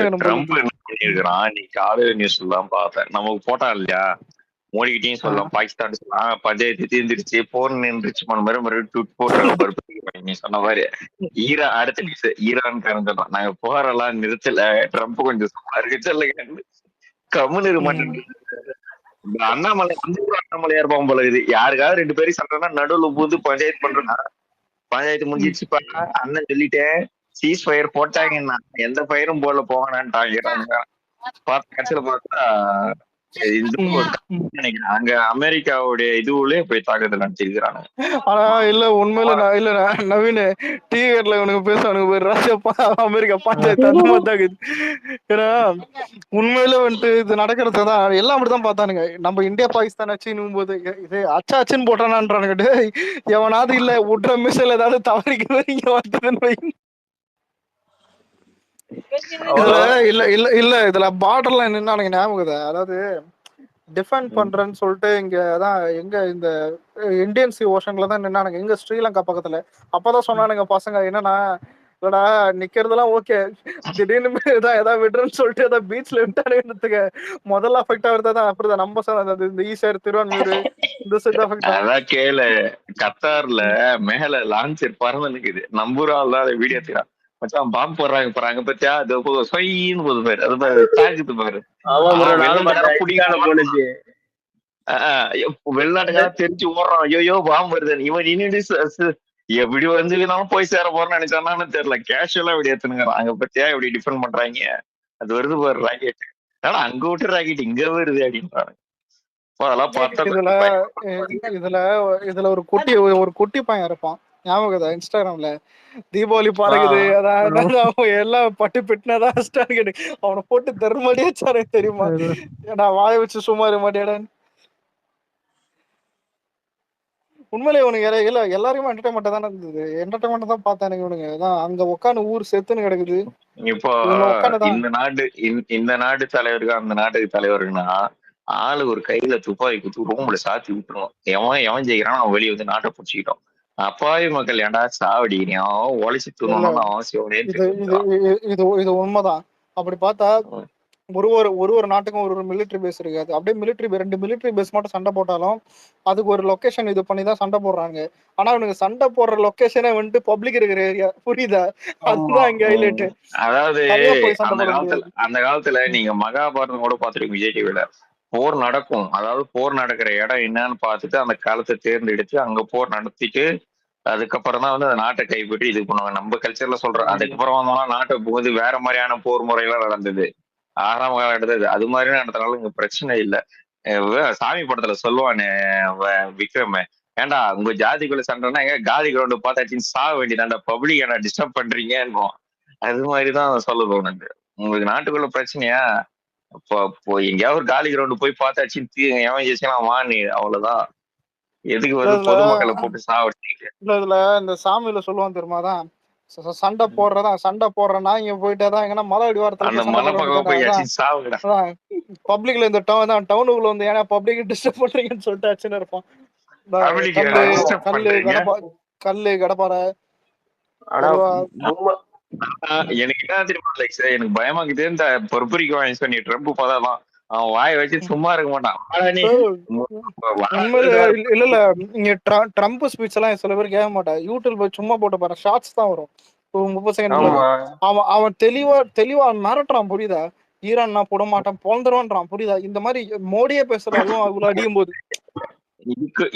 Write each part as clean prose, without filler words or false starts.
வேணும் போல ட்ரம்ப் என்ன பண்ணிருக்கிறான், நீ காலையில நியூஸ் எல்லாம் பார்த்தேன். நமக்கு போட்டா இல்லையா, மோடிக்கிட்டையும் சொல்லலாம், பாகிஸ்தான் சொல்லலாம், பஞ்சாயத்து தீர்ந்துருச்சு, போர் நின்றுச்சு மாதிரி மறுபடியும் ட்வீட் போட்டுறாங்க. பருப்பு நீ சொன்ன மாதிரி ஈரான் அடுத்த நியூஸ், ஈரான் சொல்றான் நாங்க போரெல்லாம் நிறுத்தல, ட்ரம்ப் கொஞ்சம் சும்மா இருக்கு சொல்லுங்க, கம்முன்னு இருக்க மாட்டேன். அண்ணாமலை அண்ணாமலையா இருப்பான் போல இது. யாருக்காவது 2 பேரும் சண்டைனா நடுவுல பூந்து பஞ்சாயத்து பண்றா, பஞ்சாயத்து முடிஞ்சிருச்சுப்பா, அண்ணன் சொல்லிட்டேன், சீஸ் ஃபயர் போட்டாங்கன்னா எந்த ஃபயரும் போல போகணான்ட்டாங்க. கட்சியில பார்த்தா நினைக்கிறேன் அங்க அமெரிக்காவுடைய இதுவுலயே போய் தாக்குதல் நடத்திருக்கிறாங்க. ஆனா இல்ல உண்மையில இல்ல நவீன டிவில உனக்கு பேசுவானுங்க போய் ராஜப்பா அமெரிக்கா பஞ்சாயத்து அந்த மாதிரி தான் இருக்குது. ஏன்னா உண்மையில வந்துட்டு இது நடக்கிறதுதான் எல்லாம் அப்படிதான் பார்த்தானுங்க. நம்ம இந்தியா பாகிஸ்தான் அச்சுன்னும் போது இது அச்சாச்சுன்னு போட்டானான்றானுங்க. எவனாவது இல்ல விட்ற மிசைல் ஏதாவது தவறிக்கு இங்க வந்ததுன்னு இதுல இல்ல இல்ல இல்ல இதுல பார்டர்ல என்னன்னு ஞாபகம். அதாவது டிஃபெண்ட் பண்றேன்னு சொல்லிட்டு இங்கதான் எங்க இந்த இந்தியன் சி ஓஷன்ல தான் நின்னானுங்க, எங்க ஸ்ரீலங்கா பக்கத்துல. அப்பதான் சொன்னானுங்க பசங்க என்னன்னா, இல்லடா நிக்கிறதுலாம் ஓகே, திடீர்னு ஏதாவது விடுறேன்னு சொல்லிட்டு ஏதாவது பீச்ல விட்டானுங்க முதல்ல அஃபெக்ட் ஆகுறதுதான் அப்படிதான் நம்ம இந்த ஈசர் திருவான்மியூர் இந்த சைடு அஃபெக்ட் ஆகும். அதான் கேளு, கத்தார்ல மேல லான்ச்சர் பறந்து நிக்குது, நம்புறாள் தான் வீடியோ எடுத்துக்கிறான், மச்சான் பாம்பு போடுறாங்க போறாங்க பத்தியா, அது சொயின்னு போது பாரு, அது பாரு தாக்குது பாரு. வெளிநாட்டுக்காக தெரிஞ்சு ஓடுறான், ஐயோ பாம்பு வருது, இவன் நின்று எப்படி வந்துனாலும் போய் சேர போறேன்னு நினைச்சானு தெரியல, கேஷுவலா இப்படி எடுத்துனுங்கிறான். அங்க பத்தியா இப்படி டிஃபெண்ட் பண்றாங்க, அது வருது பாரு ராக்கெட், ஆனா அங்க விட்டு ராக்கெட் இங்க வருது அப்படின்றாங்க. அதெல்லாம் பார்த்தா இதுல ஒரு குட்டி பையன் இருப்பான் ஞாபகம் இன்ஸ்டாகிராம்ல, தீபாவளி பறகுது அதான் எல்லாம் பட்டு பிட்டினதான் அவனை போட்டு தர்மடியாச்சாரு தெரியுமா, ஏன்னா வாய வச்சு சும்மா இருக்க மாட்டேடான்னு. உண்மையிலே இவனுங்க இல்ல எல்லாருமே என்டர்டைன்மெண்ட் தானே இருந்தது, என்டர்டைன்மெண்ட் தான் பார்த்தானுங்க இவனுங்க. அதான் அங்க உட்காந்து ஊர் செத்துன்னு கிடக்குது. இப்போ இந்த நாட்டு தலைவருக்கு அந்த நாட்டுக்கு தலைவருக்குன்னா ஆளு ஒரு கையில துப்பாக்கி குத்து ரூம்ல சாத்தி விட்டுரும், எவன் ஜெயிக்கிறான் அவன் வெளியே வந்து நாட்டை பிடிச்சிக்கிட்டோம். அப்பாவி மக்கள் ஏன்டா சாவடிக்கிறோம், ஒழிச்சு தூரணும்னு அவசியம். இது உண்மைதான். அப்படி பார்த்தா ஒரு நாட்டுக்கும் ஒரு மிலிட்டரி பேஸ் இருக்காது. அப்படியே 2 மிலிட்டரி பேஸ் மட்டும் சண்டை போட்டாலும் அதுக்கு ஒரு லொகேஷன் இது பண்ணி தான் சண்டை போடுறாங்க. ஆனா அவனுக்கு சண்டை போடுற லொகேஷனே வந்துட்டு பப்ளிக் இருக்கிற ஏரியா, புரியுதா? அதுதான் இங்க ஹைலைட். அதாவது அந்த காலத்துல நீங்க மகாபாரதம் கூட பாத்துருக்கீங்க விஜய் டிவில, போர் நடக்கும், அதாவது போர் நடக்கிற இடம் என்னன்னு பார்த்துட்டு அந்த காலத்தை தேர்ந்தெடுத்து அங்க போர் நடத்திட்டு அதுக்கப்புறம் தான் வந்து அந்த நாட்டை கைப்பற்றி இது பண்ணுவாங்க. நம்ம கல்ச்சர்ல சொல்றோம். அதுக்கப்புறம் வந்தோம்னா நாட்டை போது வேற மாதிரியான போர் முறையெல்லாம் நடந்தது, ஆறாம் காலகட்டது அது மாதிரி நடத்தினாலும் இங்க பிரச்சனை இல்லை. சாமி படத்துல சொல்லுவானே விக்ரம், ஏன்டா உங்க ஜாதிக்குள்ள சண்டைனா எங்க காதி கிரௌண்ட் பார்த்தாச்சின்னு சாக வேண்டியதாண்டா, பப்ளிக் என்ன டிஸ்டர்ப் பண்றீங்க, அது மாதிரிதான் சொல்லுது. உனக்கு உங்களுக்கு நாட்டுக்குள்ள பிரச்சனையா, இப்போ எங்கேயாவது ஒரு காலி கிரௌண்ட் போய் பார்த்தாச்சின்னு எவன் ஜெயிச்சலாம் வாணி, அவ்வளவுதான். எதுக்கு வந்து பொதுமக்களை போட்டு சாவடிச்சிட்டு. இதுல இந்த சாமியில சொல்லுவான் தெரியுமாதான், சண்டை போடுறேன்னா இங்க போயிட்டாதான் எங்கன்னா மலை அடிவாரத்துல பப்ளிக்ல இந்த டவுனுக்குள்ள வந்து ஏன்னா பப்ளிக் டிஸ்டர்ப் பண்றீங்கன்னு சொல்லிட்டு ஆச்சுன்னு இருப்பான். கல்லு கடப்பாறை எனக்கு என்ன தெரியுமா எனக்கு பயமாக்குது, இந்த பொறுப்புரிக்க வாங்கி சொன்னி ட்ரம்ப் பதாதான் அவன் வாய வச்சு சும்மா இருக்க மாட்டான். இல்ல இங்க ட்ரம்ப் ஸ்பீச் எல்லாம் சில பேர் கேட்க மாட்டான், யூடியூப்ல சும்மா போட்டு பாரு, ஷார்ட்ஸ் தான் வரும் 30 செகண்ட். அவன் தெளிவா மிரட்டுறான், புரியுதா? ஈரான் நான் போட மாட்டேன் பொழந்துருவான்றான், புரியுதா? இந்த மாதிரி மோடியே பேசுற, அதுவும் அவ்வளவு அடியும் போது.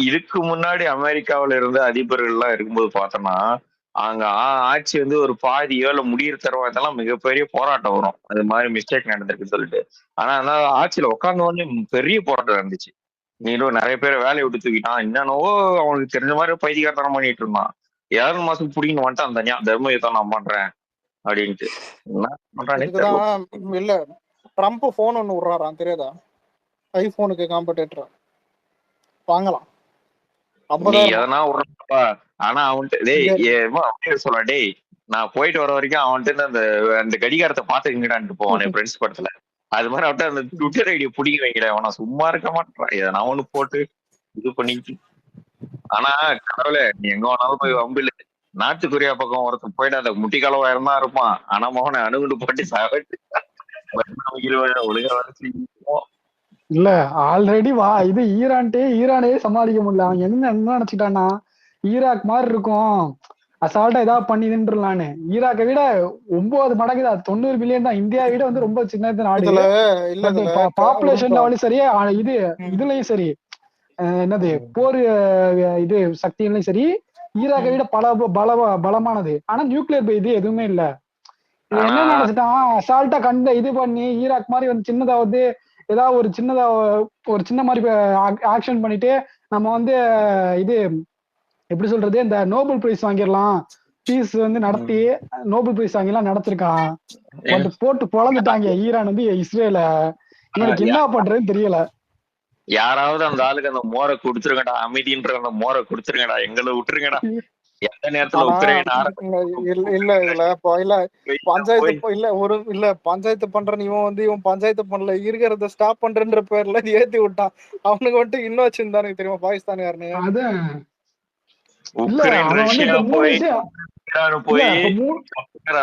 இதுக்கு முன்னாடி அமெரிக்காவில இருந்த அதிபர்கள் எல்லாம் இருக்கும்போது பார்த்தோம்னா அங்க ஆட்சி வந்து ஒரு பாதியோ இல்ல முடியிற தருவாயத்தெல்லாம் மிகப்பெரிய போராட்டம் வரும், அது மாதிரி மிஸ்டேக் நடந்திருக்குன்னு சொல்லிட்டு. ஆனா அதனால ஆட்சியில உட்கார்ந்த உடனே பெரிய போராட்டம் இருந்துச்சு, நீங்களும் நிறைய பேரை வேலையை விட்டு தூக்கிட்டான், என்னன்னவோ அவனுக்கு தெரிஞ்ச மாதிரி பைத்தியக்காரத்தனம் பண்ணிட்டு இருந்தான். 7 மாசம் பிடிக்கணும் வந்துட்டான் தனியா, தர்ம யுத்தம் நான் பண்றேன் அப்படின்ட்டு. இல்ல ட்ரம்ப் போன் ஒண்ணு விடுறாராம் தெரியாதா, ஐபோனுக்கு காம்படேட்டரா வாங்கலாம். ஆனா அவன்கிட்ட சொல்ல, டேய் நான் போயிட்டு வர வரைக்கும் அவன்கிட்ட அந்த கடிகாரத்தை பாத்துக்கிட்டான்ட்டு போவான் என் ஃப்ரெண்ட்ஸ் படத்துல, அது மாதிரி அவன்கிட்ட அந்த ட்விட்டர் ஐடியை பிடிக்க வைக்கிற, அவனா சும்மா இருக்க மாட்டான், நான் ஒண்ணு போட்டு இது பண்ணிட்டு. ஆனா கடவுளே நீ எங்க வேணாலும் போய் வம்பில் நாட்டு கொரியா பக்கம் ஒருத்தன் போயிட்டு அந்த முட்டிக்கால உயரம் தான் இருப்பான், ஆனா மகனை அணுகுண்டு போட்டு சாவட்டு ஒழுங்கா வேலை செய்யும். இல்ல ஆல்ரெடி இது ஈரானே சமாளிக்க முடியல. அவன் என்ன நினைச்சிட்டான்னா ஈராக் மாதிரி இருக்கும், அசால்ட்டா ஏதாவது பண்ணிதுன்றானு. ஈராக்கை விட 9 மடங்கு தான், 90 பில்லியன் தான். இந்தியாவை விட வந்து ரொம்ப சின்ன நாடு. இதுல இல்ல பட் இதுல பாப்புலேஷன் லெவலும் சரி, இது இதுலயும் சரி, என்னது போர் இது சக்தியிலையும் சரி, ஈராக்கை விட பலமானது. ஆனா நியூக்ளியர் இது எதுவுமே இல்ல. இது என்ன நினைச்சிட்டான், அசால்ட்டா இது பண்ணி ஈராக் மாதிரி வந்து சின்னதா வந்து ஏதாவது ஒரு சின்ன மாதிரி ஆக்ஷன் பண்ணிட்டு நம்ம வந்து இது எப்படி சொல்றது, இந்த நோபல் பிரைஸ் வாங்கிடலாம், பீஸ் வந்து நடத்தி நோபல் பிரைஸ் வாங்கிலாம் நடத்திருக்கான். பட் போட்டு பொழந்துட்டாங்க ஈரான் வந்து இஸ்ரேல. இவனுக்கு என்ன பண்றதுன்னு தெரியல. யாராவது அந்த ஆளுக்கு அந்த மோரை கொடுத்துருங்கடா, அமைதின்ற அந்த மோரை கொடுத்துருங்கடா, எங்களை விட்டுருங்கடா. எந்த நேரத்துல இல்ல இதுல பஞ்சாயத்து பண்றேன்னு இவன் வந்து இவன் பஞ்சாயத்து பண்ணல, இருக்கிறத ஸ்டாப் பண்றேன்ற பேர்ல ஏத்தி விட்டான். அவனுக்கு வந்துட்டு இன்னும் வச்சிருந்தானு தெரியுமா பாகிஸ்தான்காரனு. உக்ரைன், ரஷ்யா போய்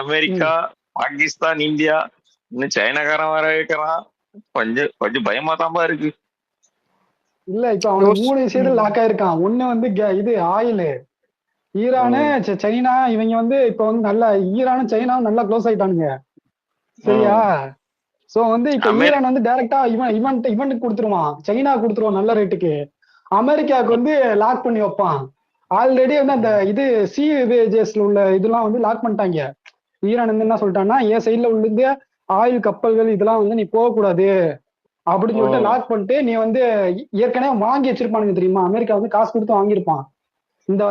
அமெரிக்கா, பாகிஸ்தான், இந்தியா, இன்னும் சைனாக்காரன் வர வைக்கிறான். கொஞ்சம் பயமா தான் இருக்கு. இல்ல இப்ப அவன் 3 விஷயத்துல லாக் ஆயிருக்கான். ஒண்ணு வந்து இது ஆயில், ஈரானு சைனா, இவங்க வந்து இப்ப வந்து நல்லா ஈரானும் சைனாவும் நல்லா க்ளோஸ் ஆயிட்டானுங்க, சரியா? சோ வந்து இப்ப ஈரான் வந்து டைரக்டா இவனுக்கு கொடுத்துருவான், சைனா கொடுத்துருவான் நல்ல ரேட்டுக்கு. அமெரிக்காவுக்கு வந்து லாக் பண்ணி வைப்பான். ஆல்ரெடி வந்து அந்த இது சி வேஜஸ்ல உள்ள இதெல்லாம் வந்து லாக் பண்ணிட்டாங்க. ஈரான் வந்து என்ன சொல்லிட்டான்னா, என் சைட்ல உள்ள ஆயில் கப்பல்கள் இதெல்லாம் வந்து நீ போகக்கூடாது அப்படின்னு சொல்லிட்டு லாக் பண்ணிட்டு, நீ வந்து ஏற்கனவே வாங்கி வச்சிருப்பானுங்க தெரியுமா, அமெரிக்கா வந்து காசு கொடுத்து வாங்கியிருப்பான். இந்த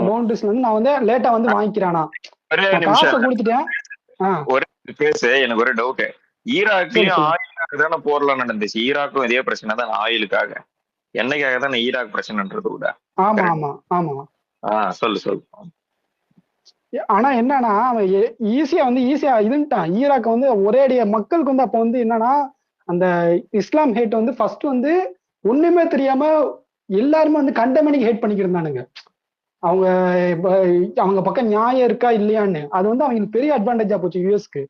பவுண்டரிஸ்ல வந்து நான் வந்து லேட்டா வந்து வாங்கிக்கிறானா, காசை கொடுத்துட்டேன். பேசு, எனக்கு ஒரு டவுட். ஈராக்லயும் ஆயிலுக்காக தானே போர்லாம் நடந்துச்சு. ஈராக்கும் இதே பிரச்சனை தான், ஆயிலுக்காக, என்னைக்காக தானே ஈராக் பிரச்சனைன்றது கூட. ஆமா ஆமா ஆமா. சொல்லு. ஆனா என்னன்னா, அவன் ஈஸியா இதுன்ட்டான். ஈராக் வந்து ஒரேடிய மக்களுக்கு வந்து அப்ப வந்து என்னன்னா, அந்த இஸ்லாம் ஹேட் வந்து ஃபர்ஸ்ட் வந்து ஒண்ணுமே தெரியாம எல்லாருமே வந்து கண்டமணிக்கு ஹேட் பண்ணிக்கிட்டு இருந்தானுங்க. அவங்க பக்கம் நியாயம் இருக்கா இல்லையான்னு. அது வந்து அவங்களுக்கு பெரிய அட்வான்டேஜா போச்சு யூஎஸ்க்கு.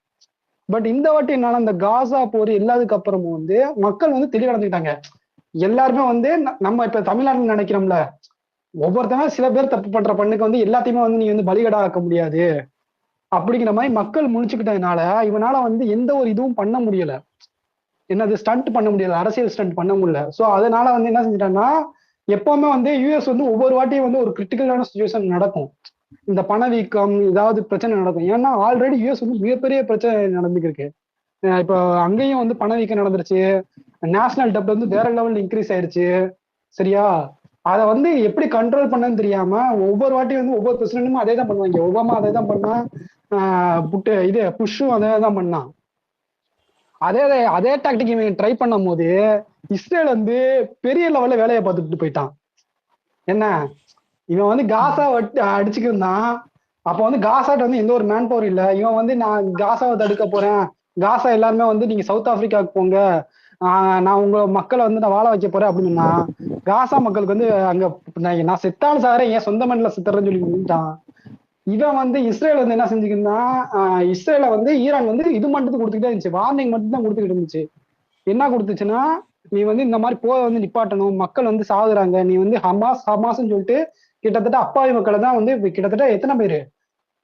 பட் இந்த வாட்டி என்னன்னா, இந்த காசா போர் எல்லாத்துக்கு அப்புறமும் வந்து மக்கள் வந்து தெளிவா நடந்துக்கிட்டாங்க. எல்லாருமே வந்து நம்ம இப்ப தமிழ்நாட்டுல நினைக்கிறோம்ல, ஒவ்வொருத்தவங்க சில பேர் தப்பு பண்ற பண்ணுக்கு வந்து எல்லாத்தையுமே வந்து நீ வந்து பலிகடா ஆக்க முடியாது அப்படிங்கிற மாதிரி மக்கள் முழிச்சுக்கிட்டதுனால இவனால வந்து எந்த ஒரு இதுவும் பண்ண முடியல, என்னது ஸ்டண்ட் பண்ண முடியல, அரசியல் ஸ்டண்ட் பண்ண முடியல. சோ அதனால வந்து என்ன செஞ்சிட்டாங்கன்னா, எப்பவுமே வந்து யூஎஸ் வந்து ஒவ்வொரு வாட்டியும் வந்து ஒரு கிரிட்டிக்கலான சுச்சுவேஷன் நடக்கும், இந்த பணவீக்கம் ஏதாவது பிரச்சனை நடக்கும். ஏன்னா ஆல்ரெடி யூஎஸ் வந்து மிகப்பெரிய பிரச்சனை நடந்துருக்கு. இப்போ அங்கேயும் வந்து பணவீக்கம் நடந்துருச்சு, நேஷனல் டெப்ட் வந்து வேற லெவல் இன்க்ரீஸ் ஆயிருச்சு, சரியா? அதை வந்து எப்படி கண்ட்ரோல் பண்ணன்னு தெரியாம ஒவ்வொரு வாட்டியும் வந்து ஒவ்வொரு பிரசிடென்ட்டும் அதே தான் பண்ணுவாங்க. ஒபாமா அதே தான் பண்ணா, புஷ்ஷும் அதே தான் பண்ணான். அதே டாக்டிக் இவன் ட்ரை பண்ணும் போது இஸ்ரேல் வந்து பெரிய லெவல்ல வேலையை பார்த்துட்டு போயிட்டான். என்ன, இவன் வந்து காசா அடிச்சுக்கிருந்தான். அப்ப வந்து காசாட்ட வந்து எந்த ஒரு மேன் பவர் இல்ல. இவன் வந்து நான் காசாவை தடுக்க போறேன், காசா எல்லாருமே வந்து நீங்க சவுத் ஆப்பிரிக்காவுக்கு போங்க, நான் உங்க மக்களை வந்து நான் வாழ வைக்க போறேன் அப்படின்னா, காசா மக்களுக்கு வந்து அங்க நான் செத்தாலும் சாரேன், என் சொந்த மண்ணில செத்துறேன்னு சொல்லி நின்றுட்டான். இவன் வந்து இஸ்ரேல் வந்து என்ன செஞ்சுக்கின்னா, இஸ்ரேல வந்து ஈரான் வந்து இது மட்டும் கொடுத்துக்கிட்டே இருந்துச்சு, வார்னிங் மட்டும் தான் கொடுத்துக்கிட்டு இருந்துச்சு. என்ன கொடுத்துச்சுன்னா, நீ வந்து இந்த மாதிரி போரை வந்து நிப்பாட்டணும், மக்கள் வந்து சாகுறாங்க, நீ வந்து ஹமாஸ்ன்னு சொல்லிட்டு கிட்டத்தட்ட அப்பாவி மக்களை தான் வந்து கிட்டத்தட்ட எத்தனை பேரு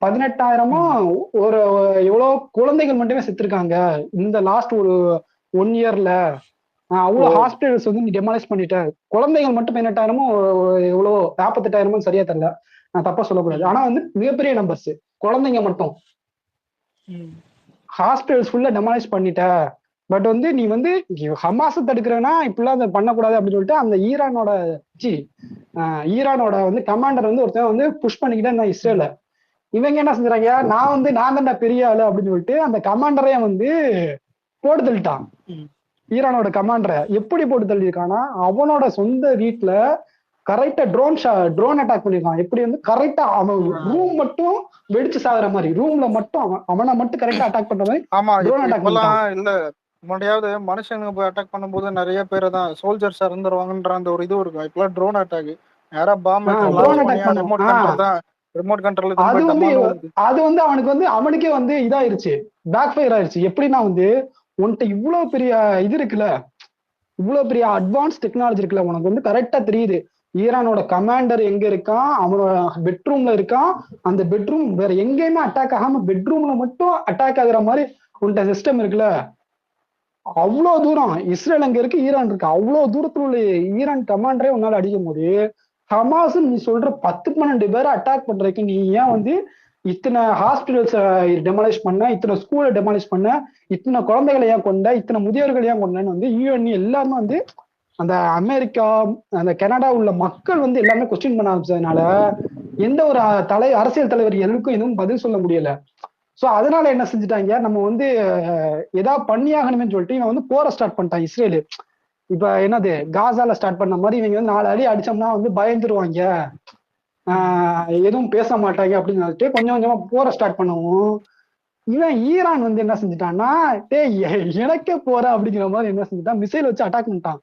18,000 ஒரு எவ்வளவு குழந்தைகள் மட்டுமே செத்துருக்காங்க இந்த லாஸ்ட் ஒரு 1 இயர்ல. அவ்வளவு ஹாஸ்பிட்டல்ஸ் வந்து நீ டெமாலிஷ் பண்ணிட்ட. குழந்தைகள் மட்டும் 18,000 எவ்வளோ 48,000 சரியா தெரியல, நான் தப்பா சொல்லக்கூடாது. ஆனா வந்து மிகப்பெரிய நம்பர்ஸ் குழந்தைங்க மட்டும். ஹாஸ்பிட்டல்ஸ் ஃபுல்லா டெமாலிஷ் பண்ணிட்ட. பட் வந்து நீ வந்து ஹமாஸை தடுக்கிறனா இப்படிலாம் பண்ணக்கூடாது அப்படின்னு சொல்லிட்டு அந்த ஈரானோட வந்து கமாண்டர் வந்து ஒருத்தன் வந்து புஷ் பண்ணிக்கிட்டே இருந்தான் இஸ்ரேல. இவங்க என்ன செஞ்சாங்க, நான் தான்டா பெரிய ஆளு அப்படின்னு சொல்லிட்டு அந்த கமாண்டரைய வந்து போட்டு தள்ளிட்டான். ஈரானோட கமாண்டரை எப்படி போட்டு தள்ளியிருக்கான்னா, அவனோட சொந்த வீட்டுல கரெக்டா ட்ரோன் அட்டாக் பண்ணிருக்கான். எப்படி வந்து கரெக்டா அவன் ரூம் மட்டும் வெடிச்சு சாகுற மாதிரி, ரூம்ல மட்டும் அவனை மட்டும் கரெக்டா அட்டாக் பண்ற மாதிரி ட்ரோன் அட்டாக் பண்ணிட்டான். இல்ல முன்னாடியாவது மனுஷனுக்கு போய் அட்டாக் பண்ணும்போது நிறைய பேர் தான் சோல்ஜர்ஸ் இறந்துருவாங்கன்ற அந்த ஒரு இது இருக்கும். இப்பெல்லாம் ட்ரோன் அட்டாக், யாரா பாம்பு ரிமோட் கண்ட்ரோல் அது வந்து அவனுக்கு வந்து அவனுக்கே வந்து இதாயிருச்சு, பேக் ஃபயர் ஆயிருச்சு. எப்படின்னா வந்து உன்கிட்ட இவ்வளவு பெரிய இது இருக்குல்ல, இவ்வளவு பெரிய அட்வான்ஸ் டெக்னாலஜி இருக்குல்ல, உனக்கு வந்து கரெக்டா தெரியுது ஈரானோட கமாண்டர் எங்க இருக்கான், அவனோட பெட்ரூம்ல இருக்கான், அந்த பெட்ரூம் வேற எங்கேயுமே அட்டாக் ஆகாம பெட்ரூம்ல மட்டும் அட்டாக் ஆகுற மாதிரி உன்கிட்ட சிஸ்டம் இருக்குல்ல. அவ்வளவு தூரம் இஸ்ரேல் அங்க இருக்கு, ஈரான் இருக்கு, அவ்வளவு தூரத்துல உள்ள ஈரான் கமாண்டரே உன்னால அடிக்கும் போது ஹமாஸ் நீ சொல்ற 10-12 பேரை அட்டாக் பண்றதுக்கு நீ ஏன் வந்து இத்தனை ஹாஸ்பிட்டல்ஸ் டெமாலிஷ் பண்ண, இத்தனை ஸ்கூலை டெமாலிஷ் பண்ண, இத்தனை குழந்தைகளை ஏன் கொண்ட, இத்தனை முதியோர்கள் ஏன் கொண்டன்னு வந்து யூஎன் எல்லாருமே வந்து அந்த அமெரிக்கா அந்த கனடா உள்ள மக்கள் வந்து எல்லாமே கொஸ்டின் பண்ண ஆரம்பிச்சதுனால எந்த ஒரு அரசியல் தலைவர் எதுக்கும் எதுவும் பதில் சொல்ல முடியல. சோ அதனால என்ன செஞ்சுட்டாங்க, நம்ம வந்து ஏதாவது பண்ணியாகணும்னு சொல்லிட்டு இவன் வந்து போரை ஸ்டார்ட் பண்ணிட்டான் இஸ்ரேலு. இப்ப என்னது காசால ஸ்டார்ட் பண்ண மாதிரி இவங்க வந்து 4 அடி அடிச்சோம்னா வந்து பயந்துருவாங்க, எதுவும் பேச மாட்டாங்க அப்படின்னு சொல்லிட்டு கொஞ்சம் கொஞ்சமா போரை ஸ்டார்ட் பண்ணவும் இவன் ஈரான் வந்து என்ன செஞ்சுட்டான்னா, எனக்கே போற அப்படிங்கிற மாதிரி என்ன செஞ்சுட்டான், மிசைல் வச்சு அட்டாக் பண்ணிட்டான்.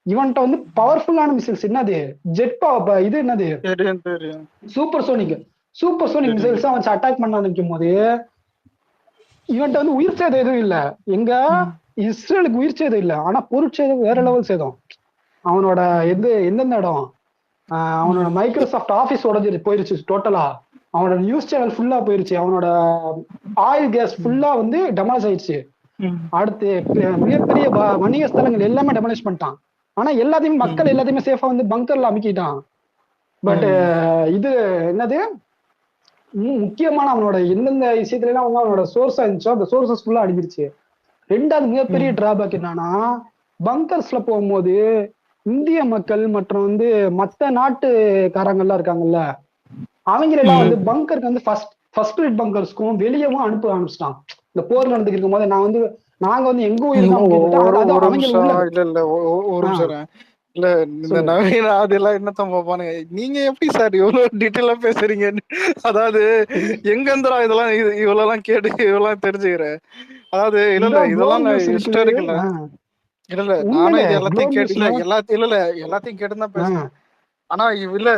இவன்கிட்ட வந்து பவர்ஃபுல்லான மிசைல்ஸ் என்னது ஜெட் இது என்னது சூப்பர் சோனிக் மிசைல்ஸ் வச்சு அட்டாக் பண்ண நினைக்கும் போது இவன்கிட்ட வந்து உயிர் சேதம் எதுவும் இல்ல. எங்க இஸ்ரேலுக்கு உயிர் சேதம் இல்ல, ஆனா பொருட்சேதம் வேற லெவல் சேதம். அவனோட எந்தெந்த இடம், அவனோட மைக்ரோசாஃப்ட் ஆபீஸ் உடஞ்சி போயிருச்சு டோட்டலா, அவனோட நியூஸ் சேனல் ஃபுல்லா போயிருச்சு, அவனோட ஆயில் கேஸ் ஃபுல்லா வந்து டெமாலிஷ் ஆயிடுச்சு. அடுத்து மிகப்பெரிய வணிக ஸ்தலங்கள் எல்லாமே டெமாலிஷ் பண்ணிட்டான். ஆனா எல்லாத்தையும் மக்கள் எல்லாத்தையுமே சேஃபா வந்து பங்கர்ல அமுக்கிட்டான். பட் இது என்னது முக்கியமான அவனோட எந்தெந்த விஷயத்துல எல்லாம் வந்து அவனோட சோர்ஸா இருந்துச்சோ அந்த சோர்சஸ் ஃபுல்லா அடிஞ்சிருச்சு. ரெண்டாவது மிகப்பெரிய டிராபேக் என்னன்னா, பங்கர்ஸ்ல போகும்போது இந்திய மக்கள் மற்றும் வந்து மத்த நாட்டுக்காரங்கள்லாம் இருக்காங்கல்ல, அவங்க எல்லாம் வந்து பங்கருக்கு வந்து ஃபர்ஸ்ட் ரேட் பங்கர்ஸ்க்கும் வெளியவும் அனுப்ப ஆரம்பிச்சிட்டான். இந்த போர் நடந்துட்டு இருக்கும் போது நாங்க வந்து எங்க இல்ல இந்த நவீன அதெல்லாம் என்னத்தான் பாப்பானுங்க, நீங்க எப்படி சார் இவ்வளவு டீட்டெயிலா பேசுறீங்கன்னு. அதாவது எங்க இருந்துடா இதெல்லாம் இவ்வளவு கேட்டு இவ்வளவு தெரிஞ்சுக்கிறேன். அதாவது இல்ல இதெல்லாம் ஹிஸ்டாரிக்கல் இல்ல நானும் இது எல்லாத்தையும் கேட்டு எல்லாத்தையும் கேட்டுதான் பேசுறேன். ஆனா இல்ல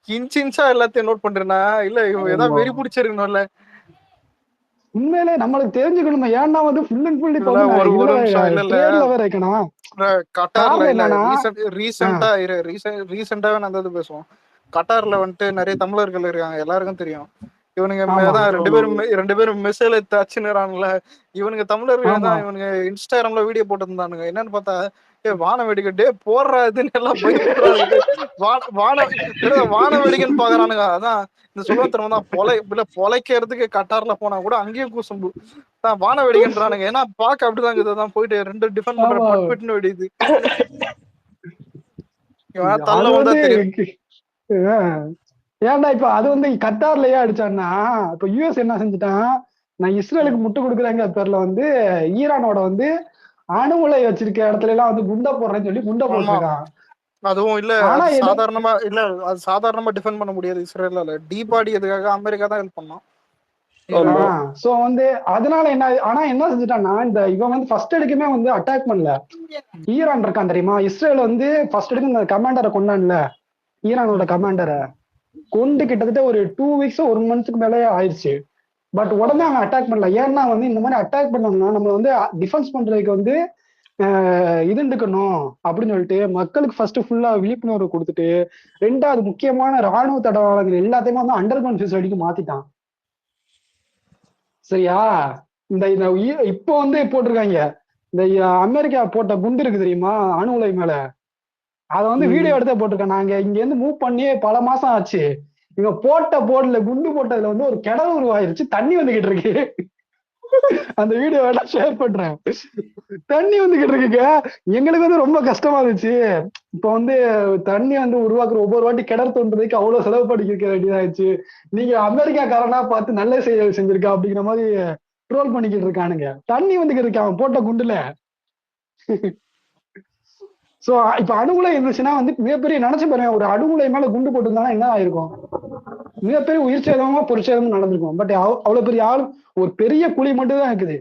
இன்ச்சா எல்லாத்தையும் நோட் பண்றேன்னா இல்ல இவங்க ஏதாவது வெறி பிடிச்சிருக்கணும்ல. உண்மையிலே நம்மளுக்கு தெரிஞ்சுக்கணுமா, ஏன்னா வந்து ஃபுல் அண்ட் ஃபுல் ஒரு நிமிஷம் இல்ல வைக்கணும். கட்டார்ல ரீசெண்டாவே நான் பேசுவோம். கட்டார்ல வந்துட்டு நிறைய தமிழர்கள் இருக்காங்க, எல்லாருக்கும் தெரியும். இவனுங்க தான் ரெண்டு பேரும் மிசைல தச்சுன்னுறானுல, இவனுங்க தமிழர்கள் தான். இவனுங்க இன்ஸ்டாகிராம்ல வீடியோ போட்டுருந்தானுங்க. என்னன்னு பார்த்தா வான வெடிக்கட்டே போடுற இதுன்னு எல்லாம் பயப்படுறாங்க. வான வெடிக்கன்னு பாக்குறானுங்க. அதான் இந்த சொல்ல திறமை தான் பொழைக்கிறதுக்கு கட்டார்ல போனா கூட அங்கேயும் கூசம்பு தான் வான வெடிக்கன்றானுங்க. ஏன்னா பாக்க அப்படிதான் இதுதான் போயிட்டு 2 டிஃபெண்ட் பண்ற பட்பிட்னு வெடியுது. தள்ள வந்தா தெரியும். ஏன்டா இப்ப அது வந்து கட்டார்லயே அடிச்சான்னா, இப்ப யூஎஸ் என்ன செஞ்சுட்டான், நான் இஸ்ரேலுக்கு முட்டு கொடுக்குறேங்க பேர்ல வந்து ஈரானோட வந்து அணு உலை வச்சிருக்க இடத்துல எல்லாம் வந்து குண்டா போடுறேன்னு சொல்லி குண்டா போட்டிருக்கான். அதுவும் இல்ல சாதாரணமா இல்ல, அது சாதாரணமா டிஃபெண்ட் பண்ண முடியாது இஸ்ரேலால. டீபாடி எதுக்காக அமெரிக்கா தான் ஹெல்ப் பண்ணான். சோ வந்து அதனால என்ன, ஆனா என்ன செஞ்சுட்டான்னா, இந்த இவன் வந்து ஃபர்ஸ்ட் எடுக்குமே வந்து அட்டாக் பண்ணல. ஈரான் இருக்கான் தெரியுமா, இஸ்ரேல் வந்து ஃபர்ஸ்ட் எடுக்கு இந்த கமாண்டரை கொண்டான்ல, ஈரானோட கமாண்டரை கொண்டு கிட்டத்தட்ட ஒரு 2 வீக்ஸ் 1 மந்த்ஸ்க்கு மேலே ஆயிடுச்சு. பட் உடனே அவன் அட்டாக் பண்ணல. ஏன்னா வந்து இந்த மாதிரி அட்டாக் பண்ணோம்னா நம்ம வந்து டிஃபென்ஸ் பண்றதுக்கு வந்து இருந்துக்கணும் அப்படின்னு சொல்லிட்டு மக்களுக்கு ஃபர்ஸ்ட் ஃபுல்லா விழிப்புணர்வு கொடுத்துட்டு, ரெண்டாவது முக்கியமான ராணுவ தடவாளர்கள் எல்லாத்தையுமே வந்து அண்டர் கிரவுண்ட் ஃபெசிலிட்டிக்கு மாத்திட்டான். சரியா, இந்த இப்போ வந்து போட்டிருக்காங்க, இந்த அமெரிக்கா போட்ட குண்டு இருக்கு தெரியுமா அணு உலை மேல, அதை வந்து வீடியோ எடுத்தே போட்டிருக்கேன். நாங்க இங்க இருந்து மூவ் பண்ணி பல மாசம் ஆச்சு. இவங்க போட்ட போர்டுல குண்டு போட்டதுல வந்து ஒரு கிணறு உருவாயிருச்சு, தண்ணி வந்துகிட்டு இருக்கு. அந்த வீடியோ எல்லாம் ஷேர் பண்றேன். தண்ணி வந்துகிட்டு இருக்குங்க. எங்களுக்கு வந்து ரொம்ப கஷ்டமா இருந்துச்சு. இப்ப வந்து தண்ணி வந்து உருவாக்குற ஒவ்வொரு வாட்டி கிணறு தோன்றதுக்கு அவ்வளவு செலவு பண்ணிக்க வேண்டியதாச்சு. நீங்க அமெரிக்காக்காரனா பார்த்து நல்ல செயல் செஞ்சிருக்கா அப்படிங்கிற மாதிரி ட்ரோல் பண்ணிக்கிட்டு இருக்கானுங்க. தண்ணி வந்துகிட்டு இருக்கு அவன் போட்ட குண்டுல. சோ இப்ப அணுகுலை இருந்துச்சுன்னா வந்து மிகப்பெரிய நினைச்சு பாருங்க, ஒரு அணுகுலை மேல குண்டு போட்டுருந்தாலும் என்ன ஆயிருக்கும், மிகப்பெரிய உயிர் சேதமா பொருட்சேதமும் நடந்திருக்கும். பட் அவ்வளவு பெரிய ஆள் ஒரு பெரிய குழி மட்டும் தான் இருக்குது.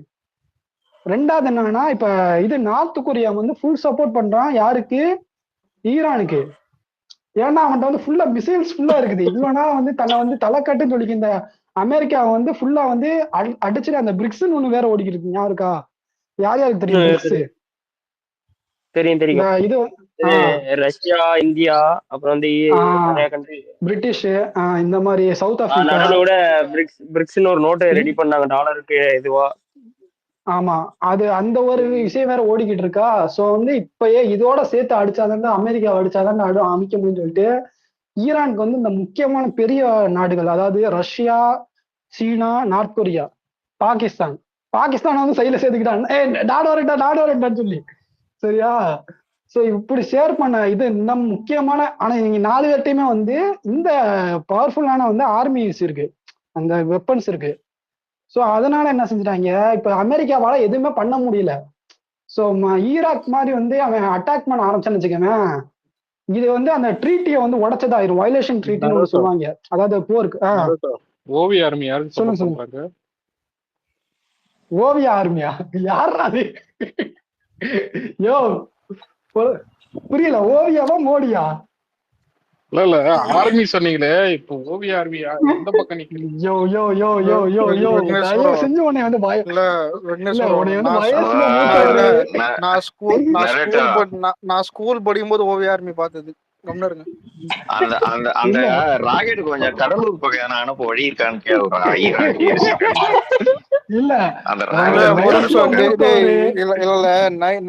ரெண்டாவது என்னன்னா, இப்ப இது நார்த் கொரியா வந்து ஃபுல் சப்போர்ட் பண்றான் யாருக்கு, ஈரானுக்கு. ஏன்னா அவன்கிட்ட வந்து ஃபுல்லா மிசைல்ஸ் ஃபுல்லா இருக்குது. இவனா வந்து தன்னை வந்து தலைக்கட்டுன்னு சொல்லிக்க இந்த அமெரிக்கா வந்து ஃபுல்லா வந்து அடிச்சுட்டு அந்த பிரிக்ஸ்ன்னு ஒண்ணு வேற ஓடிக்கிட்டு இருக்கு, யாருக்கா யார் யாருக்கு தெரியும் பிரிக்ஸ்? தெரியும் இந்த தெரியும். இது ரஷ்யா, இந்தியா, அப்புறம் வந்து நிறைய கண்ட்ரி, பிரிட்டிஷ், இந்த மாதிரி சவுத் ஆப்பிரிக்கா. நடுவில் கூட பிரிக்ஸ்னு ஒரு நோட்டு ரெடி பண்ணாங்க டாலருக்கு இதுவா. ஆமா, அது அந்த ஒரு விஷயம் வேற ஓடிக்கிட்டு இருக்கா. சோ வந்து இப்பயே இதோட சேர்த்து அடிச்சாதான் அமெரிக்கா அடிச்சாதான் அமைக்க முடியும்னு சொல்லிட்டு ஈரானுக்கு வந்து இந்த முக்கியமான பெரிய நாடுகள், அதாவது ரஷ்யா, சீனா, நார்த் கொரியா, பாகிஸ்தான் வந்து சைட்ல சேர்த்துக்கிட்டான், நாடு வரட்டான்னு சொல்லி. சரியா? சோ இப்படி ஷேர் பண்ண இது இந்த முக்கியமான, ஆனா இவங்க 4 பேர்ட்டையுமே வந்து இந்த பவர்ஃபுல்லான வந்து ஆர்மிஸ் இருக்கு, அந்த வெப்பன்ஸ் இருக்கு. சோ அதனால என்ன செஞ்சுட்டாங்க, இப்ப அமெரிக்காவால எதுவுமே பண்ண முடியல. சோ ஈராக் மாதிரி வந்து அவன் அட்டாக் பண்ண ஆரம்பிச்சான்னு வச்சுக்கவேன், இது வந்து அந்த ட்ரீட்டியை வந்து உடைச்சதாயிரும். வயலேஷன் ட்ரீட்டின்னு சொல்லுவாங்க, அதாவது போருக்கு. ஓவிய ஆர்மி யாருக்கு சொல்லுங்க சொல்லுங்க. ஓவிய ஆர்மியா? யாரா அது? யோ புரியல, ஓவியாவா மோடியா? இல்ல ஆர்மி சொன்னீங்களே, இப்ப ஓவிய ஆர்மி எந்த பக்கம் நிக்கிறீங்க? யோ யோ யோ யோ யோ யோ தயவு செஞ்சு உன்னை வந்து நான் ஸ்கூல் படிக்கும்போது ஓவிய ஆர்மி பார்த்தது. கம்னருங்க. அந்த அந்த அந்த ராக்கெட் கொஞ்சம் கடலூர் பக்கம் அனுப்ப வழி இருக்கான்னு இல்ல அந்த இல்ல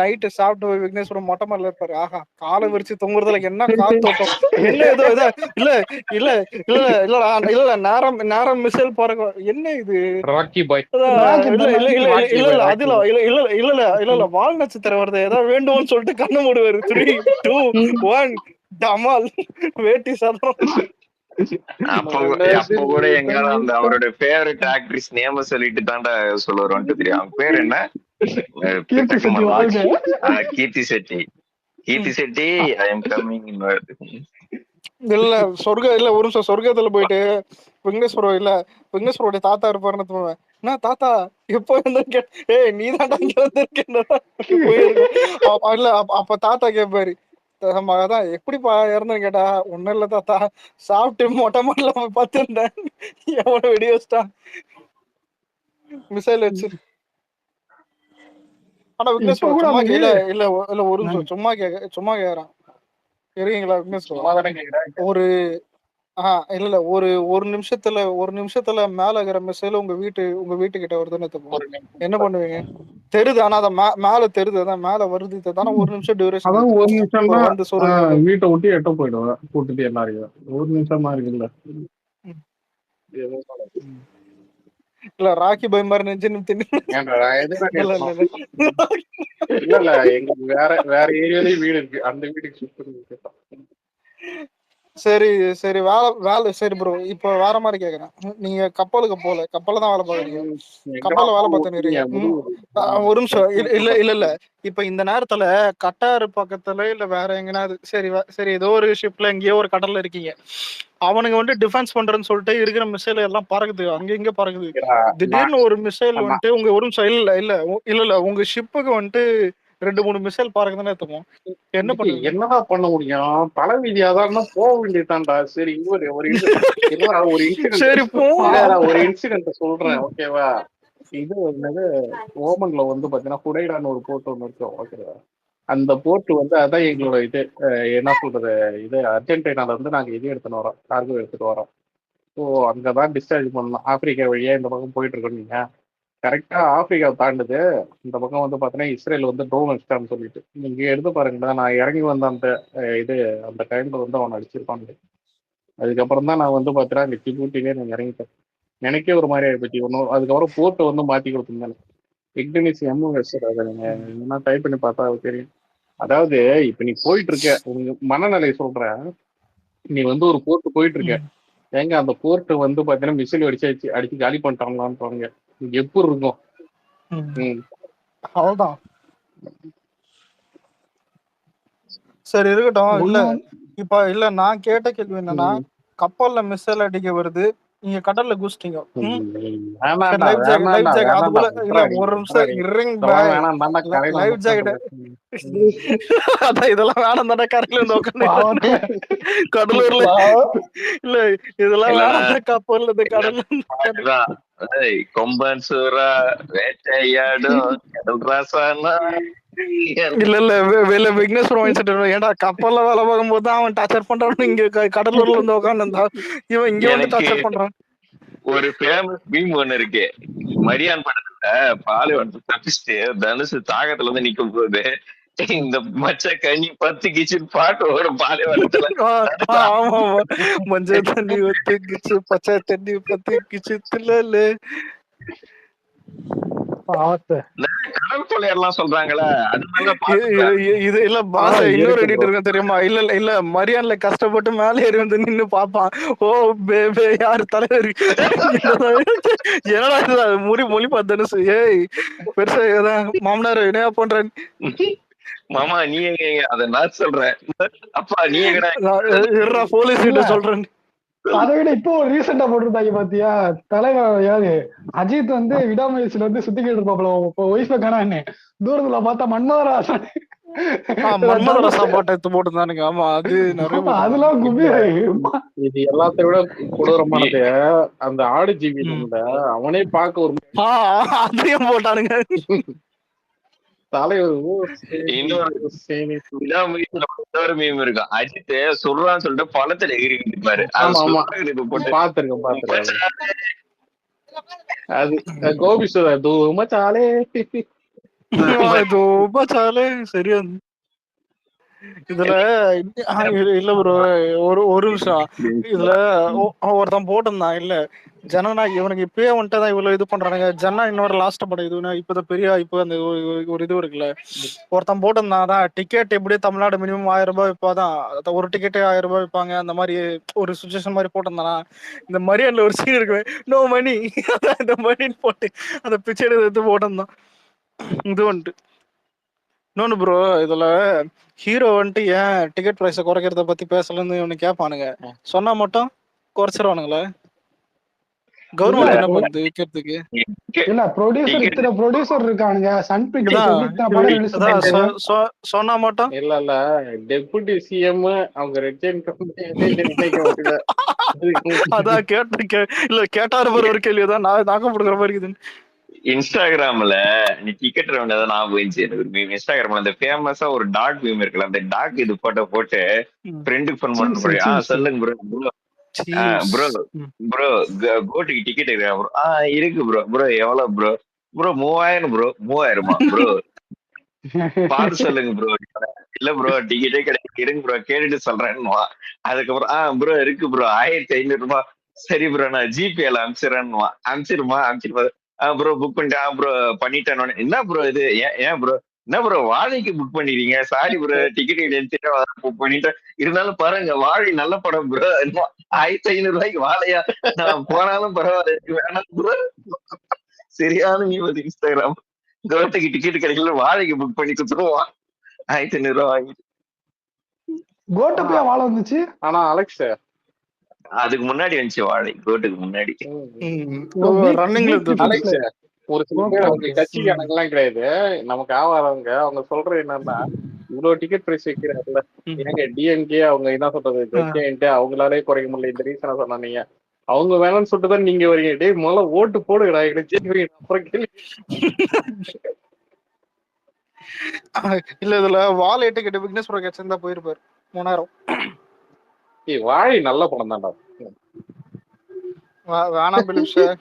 நைட்டு சாப்பிட்டு விக்னேஸ்வரம் மொட்டை மாடல இருப்பாரு. ஆஹா, காலை விரிச்சு தொங்குறதுல என்ன காத்தோட்டம், என்ன ஏதோ இல்ல இல்ல இல்ல இல்ல இல்ல நேரம் நேரம் மிசைல் போற என்ன இது ராக்கி பாய். இல்ல இல்ல இல்ல இல்ல இல்ல அதுல இல்ல இல்ல இல்ல இல்ல இல்ல இல்ல வால் நட்சத்திரம் வருது, ஏதாவது வேண்டும்னு சொல்லிட்டு கண்ணு மூடுவாரு. 3, 2, 1 டமால் வேட்டி சதம். அப்ப கூட எங்கால அந்த அவரோட ஃபேவரட் ஆக்ட்ரஸ் நேம சொல்லிட்டு தாண்டா சொல்லுவார். வந்துட்டு தெரியும் அவங்க பேர் என்ன, கீர்த்தி செட்டி. கீர்த்தி செட்டி ஐ எம் கம்மிங். இல்ல சொர்க்க இல்ல ஒரு நிமிஷம், சொர்க்கத்துல போயிட்டு விக்னேஸ்வரோட தாத்தா இருப்பாருன்னு தோணுவேன். என்ன தாத்தா எப்போ வந்து ஏய் நீ தாண்டா இங்க வந்திருக்கேன் போயிருக்கோம். இல்ல அப்ப தாத்தா கேட்பாரு, அதான் எப்படிப்பா இறந்தேன்னு கேட்டா, ஒன்னும் இல்ல தாத்தா, சாப்பிட்டு மொட்டை மாடல பார்த்துருந்தேன், எவனை வெடி வச்சிட்டான் மிசைல் வச்சு. ஆனா விக்னேஸ்வரன் சும்மா இல்ல இல்ல இல்ல ஒரு நிமிஷம் சும்மா கேக்குறான் இருக்கீங்களா விக்னேஸ்வரன்? ஒரு இல்ல இல்ல ஒரு நிமிஷத்துல மேல இருக்கிற மிசைல் உங்க வீட்டுக்கிட்ட வருதுன்னு என்ன பண்ணுவீங்க? தெரியுது, ஆனா அத மேல தெரியுது, அதான் மேல வருது தானே. ஒரு நிமிஷம் டியூரேஷன், ஒரு நிமிஷம் வந்து சொல்லுங்க. வீட்டை விட்டு எட்ட போயிடுவேன் கூட்டிட்டு எல்லாரையும். ஒரு நிமிஷமா இருக்குல்ல. இல்ல ராக்கி பை மாதிரி நெஞ்சு இல்ல இல்ல எங்களுக்கு வேற ஏரியாலயும் வீடு இருக்கு, அந்த வீட்டுக்கு ஷிஃப்ட் பண்ணி. சரி சரி வேலை சரி ப்ரோ. இப்ப வேற மாதிரி கேக்குறேன், நீங்க கப்பலுக்கு போல, கப்பல தான் வேலை பாக்குறீங்க, கப்பல்ல வேலை பார்த்து ஒரு நிமிஷம் இல்ல இல்ல இல்ல இப்ப இந்த நேரத்துல கட்டார் பக்கத்துல இல்ல வேற எங்கனாவது சரி ஏதோ ஒரு ஷிப்ல எங்கேயோ ஒரு கடல்ல இருக்கீங்க, அவனுங்க வந்து டிஃபென்ஸ் பண்றேன்னு சொல்லிட்டு இருக்கிற மிசைல் எல்லாம் பறக்குது, அங்க இங்க பறக்குது. திடீர்னு ஒரு மிசைல் வந்துட்டு உங்க ஒரு நிமிஷம் இல்ல இல்ல இல்ல இல்ல உங்க ஷிப்புக்கு வந்துட்டு 2-3 மிசைல் பறக்குதுன்னு எடுத்துப்போம், என்ன பண்ணுவீங்க? என்னடா பண்ண முடியும்? தலைவிதியாதான் போக வேண்டியதான்டா. சரி ஒரு இன்சிடென்ட் சொல்றேன், ஓகேவா? இது என்னது, ஓமன்ல வந்து பாத்தீங்கன்னா ஹுடைடான்னு ஒரு போர்ட் ஒண்ணு இருக்கு, ஓகேவா? அந்த போர்ட் வந்து அதான் எங்களோட இது என்ன சொல்றது, இது அர்ஜென்டினால வந்து நாங்க இது எடுத்துன்னு வரோம், கார்கோ எடுத்துட்டு வரோம். ஸோ அங்கதான் டிஸ்சார்ஜ் பண்ணலாம். ஆப்பிரிக்கா வழியா இந்த பக்கம் போயிட்டு இருக்கோம். நீங்க கரெக்டா ஆப்பிரிக்கா தாண்டுது, இந்த பக்கம் வந்து பாத்தீங்கன்னா இஸ்ரேல் வந்து ட்ரோன் வச்சிட்டான்னு சொல்லிட்டு நீங்க எடுத்து பாருங்களேன். நான் இறங்கி வந்த அந்த இது அந்த டைம்ல வந்து அவன் அடிச்சிருப்பான். அதுக்கப்புறம் தான் நான் வந்து பாத்தீங்கன்னா இந்த கிபூட்டிலே நான் இறங்கிட்டேன். எனக்கே ஒரு மாதிரி ஆயிடுச்சு ஒன்றும். அதுக்கப்புறம் போர்ட்டை வந்து மாத்தி கொடுத்துருந்தாங்க, இக்னிஸ் எம்எஸ். அதை நீங்க என்ன டைப் பண்ணி பார்த்தா தெரியும். அதாவது இப்ப நீ போயிட்டு இருக்க, உங்க மனநிலையை சொல்றேன். நீ வந்து ஒரு போர்ட்டு போயிட்டு இருக்க, ஏங்க அந்த போர்ட்டு வந்து பாத்தீங்கன்னா மிசில் அடிச்சு காலி பண்ணிட்டாங்களான்னு எப்படி இருக்கும்? அவ்வளவுதான். சரி இருக்கட்டும். இல்ல இப்ப இல்ல நான் கேட்ட கேள்வி என்னன்னா, கப்பல்ல மிசைல் அடிக்க வருது, நீங்க கடல்ல குதிச்சிட்டீங்க, அதுக்குள்ள இல்ல ஒரு நிமிஷம் லைஃப் ஜாக்கெட் அதான் இதெல்லாம் வேணாம் தானே, கரையில இருந்து உட்காந்து கடலூர்ல இல்ல இதெல்லாம் வேணாம், கப்பல்ல இருந்து கடல்ல கொம்பன் சூரா வேட்டையாடும் கடல் ராசானா இல்ல விக்னேஸ்வரம் மைண்ட் செட். ஏன்டா கப்பல்ல வேலை பார்க்கும் போது அவன் டார்ச்சர் பண்றான், இங்க கடலூர்ல இருந்து உட்காந்து இவன் இங்க வந்து எனக்கு டார்ச்சர் பண்றான். ஒரு ஃபேமஸ் மீம் ஒண்ணு இருக்கு. மரியான் படத்துல பாலைவனத்தை தப்பிச்சுட்டு தனுசு தாகத்துல வந்து நிக்கும் போது இந்த மச்ச கனி 10 கிச்சன் பாட்டு ஓடும் பாலைவனத்துல. ஆமா ஆமா, மஞ்சள் தண்ணி ஒத்துக்கிச்சு, பச்சை தண்ணி பத்துக்கிச்சு, தில்லு கடல் கொள்ளையர்லாம் சொல்றாங்களே, அது நல்லா இது இல்ல பாஸ். இன்னொரு எடிட்டர் இருக்கு தெரியுமா? இல்ல மரியான்ல கஷ்டப்பட்டு மேல ஏறி வந்து நின்னு பாப்பான். ஓ பேபே யாரு தலைவர் என்னடா இது மொழி தனுசு. ஏய் பெருசா ஏதான் மாமனார் என்னையா பண்றேன் மாமா நீ எங்க அத நான் சொல்றேன். அப்பா நீ எங்கடா போலீஸ் கிட்ட சொல்றேன். அதை விட இப்போ ரீசெண்டா போட்டிருந்தாங்க பாத்தியா, தலைவர் யாரு அஜித் வந்து விடாமுயற்சியில வந்து சுத்திக்கிட்டு இருப்பாப்ல ஒய்ஃபை காணான்னு, தூரத்துல பார்த்தா மன்மதராசன் பாட்டை எடுத்து போட்டுதானுங்க. ஆமா அது நிறைய அதெல்லாம் இது எல்லாத்தையும் விட கொடூரமானது அந்த ஆடு ஜீவி அவனே பார்க்க ஒரு அதையும் போட்டானுங்க. தலைவர் மீம் இருக்கும். அஜித் சொல்றான்னு சொல்லிட்டு பழத்துல எகிரிட்டு இருப்பாரு. பாத்துருக்கேன். அது கோபிஸ்வர தூமச்சாலே தூமச்சாலே சரியா. இதுல இல்ல ப்ரோ, ஒரு நிமிஷம். இதுல ஒருத்தன் போட்டிருந்தான், இல்ல ஜனநாயகி இவனுக்கு இப்பயே வந்துட்டு இவ்வளவு இது பண்றானுங்க. ஜனா இன்னொரு லாஸ்ட் படம் இதுனா இப்பதான் பெரிய இப்போ அந்த ஒரு இது இருக்குல்ல, ஒருத்தன் போட்டிருந்தான் அதான் டிக்கெட் எப்படியே தமிழ்நாடு மினிமம் 1000 ரூபாய் விற்பாதான், ஒரு டிக்கெட்டே 1000 ரூபாய் விற்பாங்க. அந்த மாதிரி ஒரு சுச்சுவேஷன் மாதிரி போட்டிருந்தானா. இந்த மரியாதைல ஒரு சீன் இருக்கு, நோ மணி இந்த மணின்னு போட்டு அந்த பிச்சை எடுத்து போட்டிருந்தான். இது வந்துட்டு இன்னொன்னு ப்ரோ, இதுல ஹீரோ வந்துட்டு ஏன் டிக்கெட் பிரைஸ குறைக்கிறத பத்தி பேசலன்னு இவனு கேட்பானுங்க. சொன்னா மட்டும் குறைச்சிருவானுங்களே. கவர்மெண்ட் என்ன பண்ணுது விக்கிறதுக்கு? இல்ல ப்ரொடியூசர் இத்தனை ப்ரொடியூசர் இருக்கானுங்க, சன் பிக்சர்ஸ் வந்து இத்தனை படம் ரிலீஸ் பண்ணாங்க. சொன்னா மட்டும் இல்ல டெபுட்டி சிஎம் அவங்க ரெட்ஜென் அதான் இல்ல கேட்டாரு ஒரு கேள்விதான் நாக்க போடுற மாதிரி இருக்குது. இன்ஸ்டாகிராம்ல நீ டிக்கெட் வேண்டியதான் நான் போயிடுச்சு. எனக்கு ஒரு மீம் இன்ஸ்டாகிராம்ல அந்த ஃபேமஸா ஒரு டாக் மீம் இருக்குல்ல, அந்த டாக் இது போட்டு ஃப்ரெண்டுக்கு ஃபோன் பண்ண சொல்லுங்க ப்ரோ ப்ரோ கோட்டுக்கு டிக்கெட் இருக்கா ப்ரோ? இருக்கு ப்ரோ எவ்வளவு ப்ரோ 3000 ப்ரோ பார்த்து சொல்லுங்க ப்ரோ. இல்ல ப்ரோ டிக்கெட்டே கிடையாது, இருங்க ப்ரோ கேட்டுட்டு சொல்றேன்னு. அதுக்கப்புறம் ப்ரோ இருக்கு ப்ரோ 1500 ரூபாய். சரி ப்ரோ நான் ஜிபேல அனுப்பிச்சிருமா ப்ரோ புக் பண்ணிட்டேன் ப்ரோ பண்ணிட்டேன். என்ன ப்ரோ இது ஏன் ப்ரோ என்ன ப்ரோ வாழைக்கு புக் பண்ணிடுறீங்க? சாரி ப்ரோ டிக்கெட் எடுத்துட்டு புக் பண்ணிட்டேன். இருந்தாலும் பாருங்க வாழை நல்ல படம் ப்ரோ. 1500 ரூபாய்க்கு வாழையா? நான் போனாலும் பரவாயில்ல வேணாம் ப்ரோ. சரியான நீ வந்து இன்ஸ்டாகிராம் கோட்டைக்கு டிக்கெட் கிடைக்கல வாழைக்கு புக் பண்ணி கொடுத்துருவான் 1500 ரூபாய் வாங்கிட்டு. கோட்டப்பையா வாழை வந்துச்சு. ஆனா அலெக்ஸ் அதுக்கு முன்னாடி வந்துச்சு வாழை, கோட்டுக்கு முன்னாடி ஒரு சில பேர் அவங்க கட்சிக்கானங்கெல்லாம் கிடையாது, நமக்கு ஆவாதவங்க. அவங்க சொல்றது என்னன்னா, இவ்வளவு டிக்கெட் பிரைஸ் வைக்கிறாங்கல்ல, ஏங்க டிஎம்கே அவங்க என்ன சொல்றது அவங்களாலே குறைக்க முடியல, இந்த ரீசனா சொன்னாங்க. அவங்க வேணும்னு சொல்லிட்டு தான் நீங்க வரீங்க. டேய் முதல்ல ஓட்டு போடுங்கடா, அப்புறம் கேள்வி. இல்ல இதுல வாழை டிக்கெட் பிக்னஸ் ப்ரோக்கேட்ஸ் தான் போயிருப்பாரு 3000. வாழை நல்ல படம் தான்டா. வேணாம் பிலிப் சார்.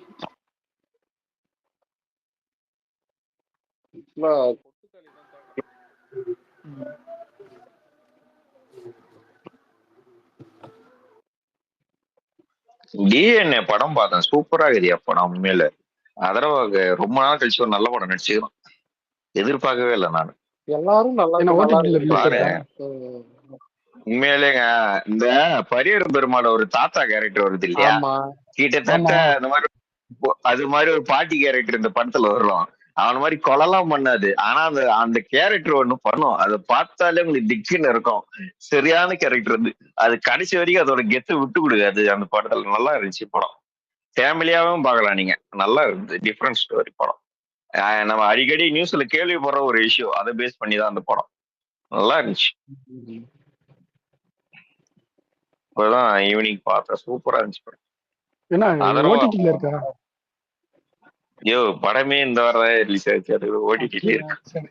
டிஎன்ஏ படம் பார்த்தேன், சூப்பரா இருக்குதியா படம் உண்மையில. அதரவாக ரொம்ப நாள் கழிச்சு ஒரு நல்ல படம் நடிச்சுக்கிறோம், எதிர்பார்க்கவே இல்லை நானு. எல்லாரும் நல்லா உண்மையிலேங்க. இந்த பரியர் பெருமாட ஒரு தாத்தா கேரக்டர் வருது இல்லையா, கிட்டத்தட்ட அந்த மாதிரி அது மாதிரி ஒரு பாட்டி கேரக்டர் இந்த படத்துல வரும். அவன மாதிரி கொலைலாம் பண்ணாது, ஆனா அந்த கேரக்டர் ஒண்ணு பண்ணும், அதை பார்த்தாலே உங்களுக்கு திக்குன்னு இருக்கும். சரியான கேரக்டர் வந்து அது கடைசி வரைக்கும் அதோட கெத்து விட்டு கொடுக்காது. அந்த படத்துல நல்லா இருந்துச்சு படம், ஃபேமிலியாவும் பார்க்கலாம் நீங்க, நல்லா இருந்துச்சு. டிஃப்ரெண்ட் ஸ்டோரி படம். நம்ம அடிக்கடி நியூஸ்ல கேள்விப்படுற ஒரு இஷ்யூ, அதை பேஸ் பண்ணி தான் அந்த படம் நல்லா இருந்துச்சு. இப்பதான் ஈவினிங் பார்த்தேன், சூப்பரா இருந்துச்சு படம். என்ன ஓடிடில இருக்கா? ஐயோ படமே இந்த வாரம் ரிலீஸ் ஆச்சு, அது ஓடிடில இருக்கு. சரி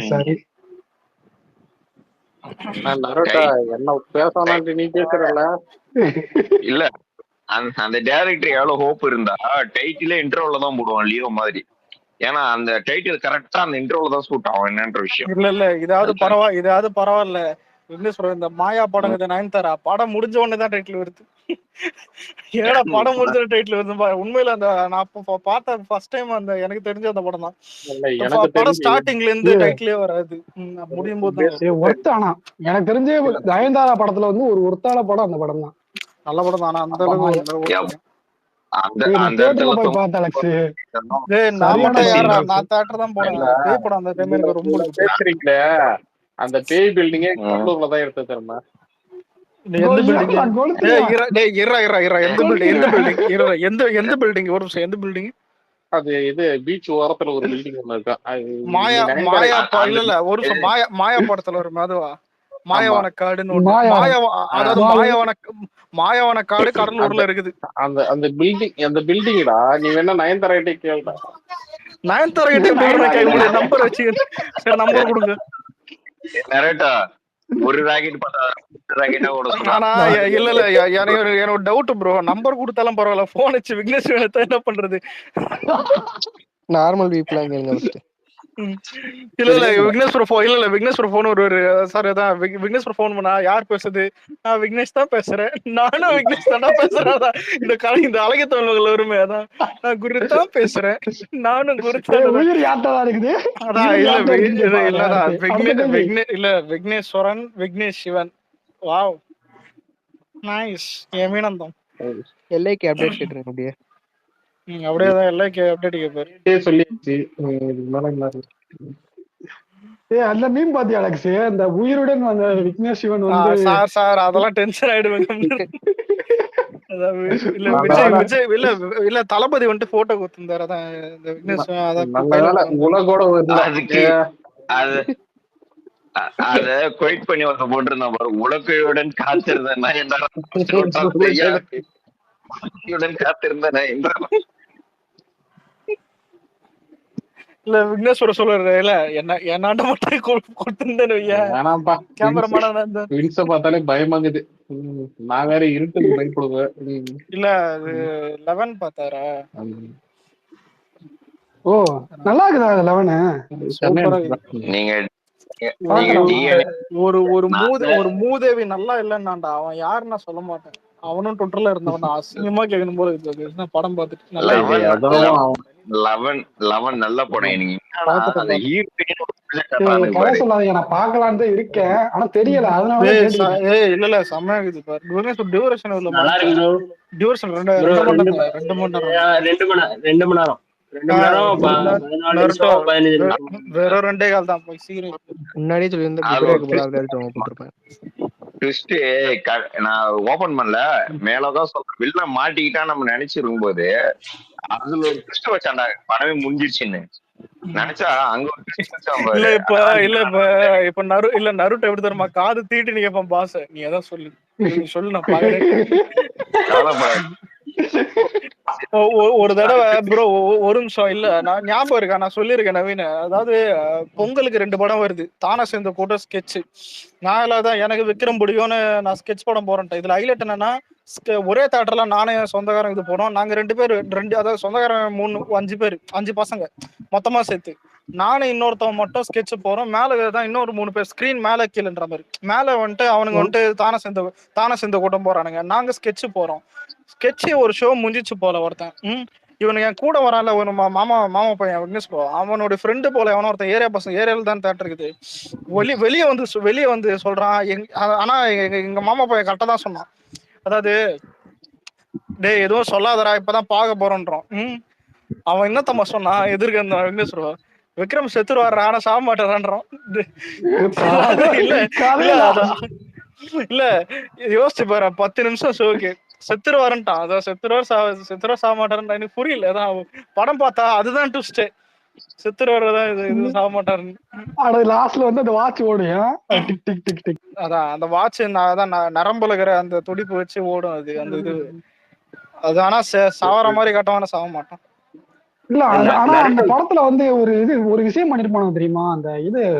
சரி. நரோட்டா என்ன பேசணும்னு நீ பேசுறல இல்ல அந்த டைரக்டர் எவ்வளவு ஹோப் இருந்தா டைட்டிலே இன்டர்வல்ல தான் போடுவான் லியோ மாதிரி. ஏன்னா அந்த டைட்டில் கரெக்டா அந்த இன்டர்வல்ல தான் சூட் ஆகும் என்னன்ற விஷயம். இல்ல இதாவது பரவாயில்ல. என்ன சொல்ற, இந்த மாயா படம் இது நயன்தாரா படம் முடிஞ்ச உடனே தான் டைட்டில் வருது. ஏடா படம் முடிஞ்ச டைட்டில் வருது. உண்மையில அந்த நான் பார்த்த ஃபர்ஸ்ட் டைம் அந்த எனக்கு தெரிஞ்ச அந்த படம் தான். படம் ஸ்டார்டிங்ல இருந்து டைட்டிலே வராது, முடியும் போது ஒருத்தானா எனக்கு தெரிஞ்சு நயன்தாரா படத்துல வந்து ஒரு ஒருத்தான படம் அந்த படம் தான். நல்ல படம் தான். அந்த அளவுக்கு அந்த இடத்துல போய் பார்த்த அலெக்ஸ் நான் தியேட்டர் தான் போனேன். பேய் படம் அந்த டைம் எனக்கு ரொம்ப பிடிக்கும். அந்த பேய் பில்டிங்கே கடலூர்ல தான் எடுத்து தரமா. எந்த பில்டிங் ஒரு எந்த பில்டிங்? அது இது பீச் ஓரத்துல ஒரு பில்டிங் ஒண்ணு இருக்கா. மாயா இல்ல இல்ல ஒரு மாயா படத்துல ஒரு அதுவா மாயவன காடுன்னு அதாவது மாயவன காடு கடலூர்ல இருக்குது. அந்த பில்டிங்டா நீ வேணா நயன்தாரா கேளுடா. நயன்தாரா நம்பர் வச்சு நம்பர் கொடுங்க. நரேட்டா ஒரு ராக்கெட் ஆனா இல்ல இல்ல எனக்கு டவுட் ப்ரோ. நம்பர் கொடுத்தாலும் பரவாயில்ல, போன் வச்சு விக்னேஷ் என்ன பண்றது? நார்மல் பீப்புளா கேளுங்க. இல்ல இல்ல விக்னேஷ் போன் ஒரு சார் அதான் விக்னேஷ் போன் பண்ணா யார் பேசுறது? நான் விக்னேஷ் தான் பேசுறேன். நானும் விக்னேஷ் தான் பேசுறேன். இந்த இந்த அழகிய தமிழ்கள் வருமே, அதான் நான் குரு தான் பேசுறேன். நானும் குரு அதான் இல்ல விக்னேஸ்வரன் விக்னேஷ் சிவன். Wow nice. மீனந்தம் எல்லைக்கு அப்டேட் கேட்டுருங்க அப்படியே. அப்படியேதான் எல்லைக்கு அப்டேட் கேட்பாரு சொல்லிடுச்சு. அந்த மீன் பாத்தியா அலெக்ஸ்? அந்த உயிருடன் அந்த விக்னேஷ் சிவன் வந்து சார் அதெல்லாம் டென்ஷன் ஆயிடுவேங்க. இல்ல விஜய் இல்ல தளபதி வந்துட்டு போட்டோ கொடுத்திருந்தாரு. அதான் இந்த விக்னேஷ் உலகோட அதுக்கு அத குவைட் பண்ணி வந்து போட்டிருந்தா பாரு, உலகையுடன் காத்திருந்தேன்னா காத்திருந்தேன் என்ன இல்ல விக்னேஸ்வர சொல்றாரு இல்ல என்னாண்ட மட்டும் கொடுத்திருந்தேன்னு பார்த்தாலே பயமாங்குது. நான் வேற இருட்டுக்கு பயப்படுவேன். இல்ல அது 11 பார்த்தாரா? ஓ நல்லா இருக்குதா 11? நீங்க ஒரு மூதேவி நல்லா இல்லன்னாண்டா. அவன் யாருன்னா சொல்ல மாட்டேன். அவனும் ட்விட்டர்ல இருந்தவன் அசிங்கமா கேட்கணும் போல இருக்கு. படம் பார்த்துட்டு நல்லா 11 நல்ல படம். நான் பாக்கலான்னு தான் இருக்கேன், ஆனா தெரியல. அதனால இல்ல இல்ல செம்மையா இருக்குது பாரு. டியூரேஷன் டியூரேஷன் 2 மணி நேரம். வெறும் 2.5 கால் தான். போய் சீக்கிரம் முன்னாடியே சொல்லி நான் ஓபன் பண்ணல, மேலதான் சொல்றேன். வெளில மாட்டிக்கிட்டா நம்ம நினைச்சிருக்கும் போது அதுல ஒரு ட்விஸ்ட் வச்சாண்டா, படமே முடிஞ்சிருச்சுன்னு நினைச்சா அங்க ஒரு இல்ல இப்ப நருட்டோ எப்படி தருமா காது தீட்டு நீ கேப்ப பாஸ். நீ அதான் சொல்லு நான் பாக்குறேன். ஒரு தடவை ப்ரோ ஒரு நிமிஷம் இல்ல நான் ஞாபகம் இருக்கா, நான் சொல்லியிருக்கேன் நவீன. அதாவது பொங்கலுக்கு 2 படம் வருது, தானா சேர்ந்த கூட ஸ்கெட்ச். நான் இல்லாதான் எனக்கு விக்ரம் பிடிக்கும்னு நான் ஸ்கெட்ச் படம் போறேன்ட்டேன். இதுல ஹைலைட் என்னன்னா ஒரே தேட்டர்ல நானே சொந்தக்காரன் இது போறோம். நாங்க 2 பேர் அதாவது சொந்தக்காரன் 5 பேர் 5 பசங்க மொத்தமா சேர்த்து. நானும் இன்னொருத்தவன் மட்டும் ஸ்கெட்ச் போறோம். மேல தான் இன்னொரு 3 பேர் ஸ்கிரீன் மேல கீழன்ற மாதிரி. மேல வந்துட்டு அவனுங்க வந்துட்டு தானே சேர்ந்த கூட்டம் போறானுங்க. நாங்க ஸ்கெட்ச் போறோம். ஸ்கெட்ச் ஒரு ஷோ முடிஞ்சிச்சு போல. ஒருத்தன் இவனுக்கு என் கூட வரான்ல ஒரு மாமா பையன் விக்னேஷ் போ, அவனோட ஃப்ரெண்டு போல எவனோ ஒருத்தன் ஏரியால தான் தேட்டர் இருக்குது. வெளியே வந்து சொல்றான். ஆனா எங்க மாமா பையன் கரெக்டா தான் சொன்னான். அதாவது டேய் எதுவும் சொல்லாதடா இப்பதான் பார்க்க போறோன்றோம். அவன் என்ன தம்மா சொன்னான் எதிர்க்க அந்த விக்னேஷ் விக்ரம் செத்துருவாரு ஆனா சாக மாட்டாரான்றோம். இல்ல யோசிச்சு பாரு, 10 நிமிஷம் ஷோக்கு செத்துருவாருன்ட்டான். அதான் செத்துருவார் சாக மாட்டாருன்னு எனக்கு புரியல. அதான் படம் பார்த்தா அதுதான் ட்விஸ்ட். செத்துருவாருதான் இது சாக மாட்டாருன்னு. லாஸ்ட்ல வந்து அந்த வாட்ச் ஓடும். அதான் அந்த வாட்ச் அதான் நரம்புல இருக்கிற அந்த துடிப்பு வச்சு ஓடும் அது. அந்த இது அது ஆனா சாவற மாதிரி காட்டவான சாக மாட்டான். இல்ல இல்ல, ஆனா அந்த நரேன் படத்துல வந்து ஒரு விஷயம் பண்ணிருப்பானு தெரியுமா? அந்த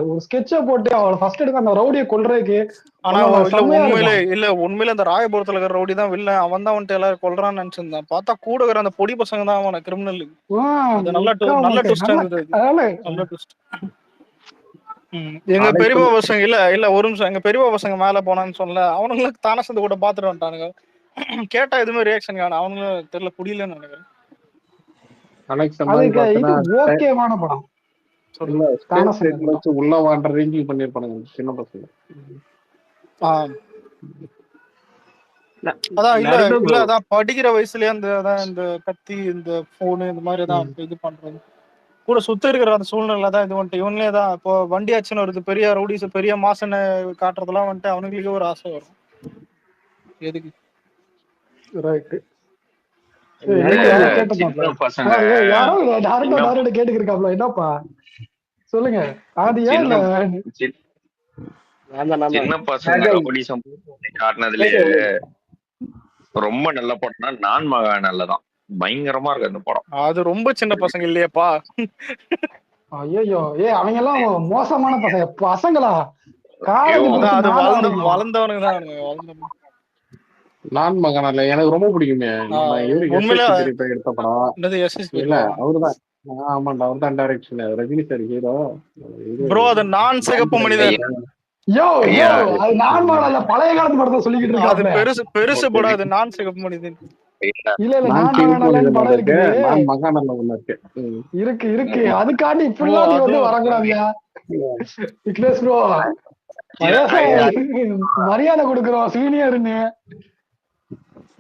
ஒரு ஸ்கெட்ச போட்டு அவளை ஃபர்ஸ்ட் எடுக்க அந்த ரவுடியை கொல்றதுக்கு ஆனா கொல்லுவாங்க, இல்ல செம்மையா இருக்கும். உண்மையிலே அந்த ராயபுரத்துல இருக்கிற ரவுடி தான் வில்லன். அவன் தான் வந்துட்டு எல்லாரும் கொல்றான்னு நினைச்சிருந்தேன். பார்த்தா கூட இருக்கிற அந்த பொடி பசங்க தான் அவன கிரிமினல். அது நல்ல ட்விஸ்ட் இருந்தது. அதனால நல்ல ட்விஸ்ட். எங்க பெரியப்பா பசங்க இல்ல ஒரு நிமிஷம், எங்க பெரியப்பா பசங்க மேல போனான்னு சொல்லல, அவனுங்களுக்கு தானே சேர்ந்து கூட பாத்துட்டு வந்துட்டானுங்க. கேட்டா எதுவுமே ரியாக்ஷன் காணும். அவனுங்களும் தெரியல, புரியலன்னு நினைக்கிறேன். அதுக்கு இது ஓகேவான படம். இல்ல ஸ்டேட் ரேட்ல வச்சு உள்ள வாண்டர் ரேஞ்சிங் பண்ணிருப்பானுங்க சின்ன பசங்க. அதான் இல்ல அதான் படிக்கிற வயசுலயே இந்த கத்தி, இந்த போனு, இந்த மாதிரி தான் இது பண்றது. கூட சுத்த இருக்கிற அந்த சூழ்நிலை தான் இது வந்துட்டு. இவங்களே தான் இப்போ வண்டி ஆச்சுன்னு வருது, பெரிய ரவுடிஸ் பெரிய மாசனை காட்டுறதெல்லாம் வந்துட்டு அவனுங்களுக்கு ஒரு ஆசை வரும். எதுக்கு? ரைட். சின்ன பசங்க கேட்டுக்கிருக்காப்ல, என்னப்பா சொல்லுங்க. அது ஏன் சின்ன பசங்க ரவுடிசம் காட்டினதுலயே ரொம்ப நல்ல படம்னா நான் மகாநல்லதான். பயங்கரமா இருக்கு அந்த படம். அது ரொம்ப சின்ன பசங்க இல்லையாப்பா? ஐயோ அவங்க எல்லாம் மோசமான பசங்களா? வளர்ந்தவனுக்கு தான். நான் மகனால எனக்கு ரொம்ப பிடிக்குமே. எடுத்த படம் இல்ல அவருதான். ஆமாண்டா, அவர்தான் direction. Rajini sir hero. Bro அது நான் சிகப்பு மனிதன். அது நான் மகனால பழைய காலத்து படத்தை சொல்லிக்கிட்டு இருக்காங்க. அது பெருசு படம். அது நான் சிகப்பு மனிதன். இல்ல நான் படம் இருக்குது. நான் மகாநல்ல ஒண்ணு இருக்கு அதுக்காண்டி இப்படிலாம் நீ வந்து வரக்கூடாதியா விக்னேஷ் ப்ரோ. மரியாதை கொடுக்குறோம் சீனியர்னு.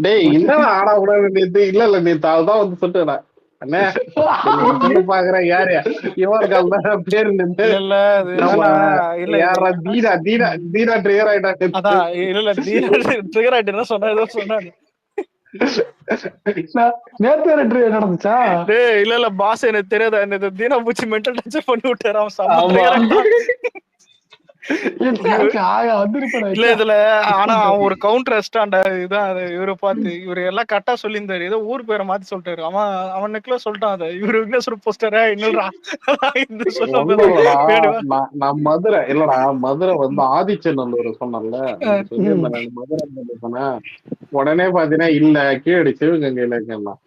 டேய் என்ன ஆடா கூட நேத்து இல்ல நேத்து அதுதான் வந்து சொல்லிட்டேன். அண்ணே பாக்குறேன் யாரு இவன் பேரு யாரா தீரா தீரா தீரா ட்ரிகர் ஆயிட்டான். அதான் இல்ல ட்ரிகர் ஆயிட்டு சொன்னா ஏதோ சொன்னாரு. நேத்து நடந்துச்சா? இல்ல பாஸ் எனக்கு தெரியாதா, இந்த தீனா பூச்சி மென்டல் டச் பண்ணி விட்டாரு அவன். இல்ல இதுல ஆனா அவன் ஒரு கவுண்டர் அடிச்சிட்டான்டா. இதான் இவரை பார்த்து இவரு எல்லாம் கரெக்டா சொல்லியிருந்தாரு. ஏதோ ஊர் பேரை மாத்தி சொல்லிட்டாரு. அவனுக்குள்ள சொல்லிட்டான். அதை இவரு விக்னேஸ்வர் போஸ்டரா என்னடா நான் மதுரை இல்லடா, மதுரை வந்து ஆதிச்சநல்லூர் சொன்னல சொல்லியிருந்தேன். மதுரை சொன்னேன் உடனே பாத்தீங்கன்னா இல்ல கீழடி சிவகங்கையில இருக்கலாம்.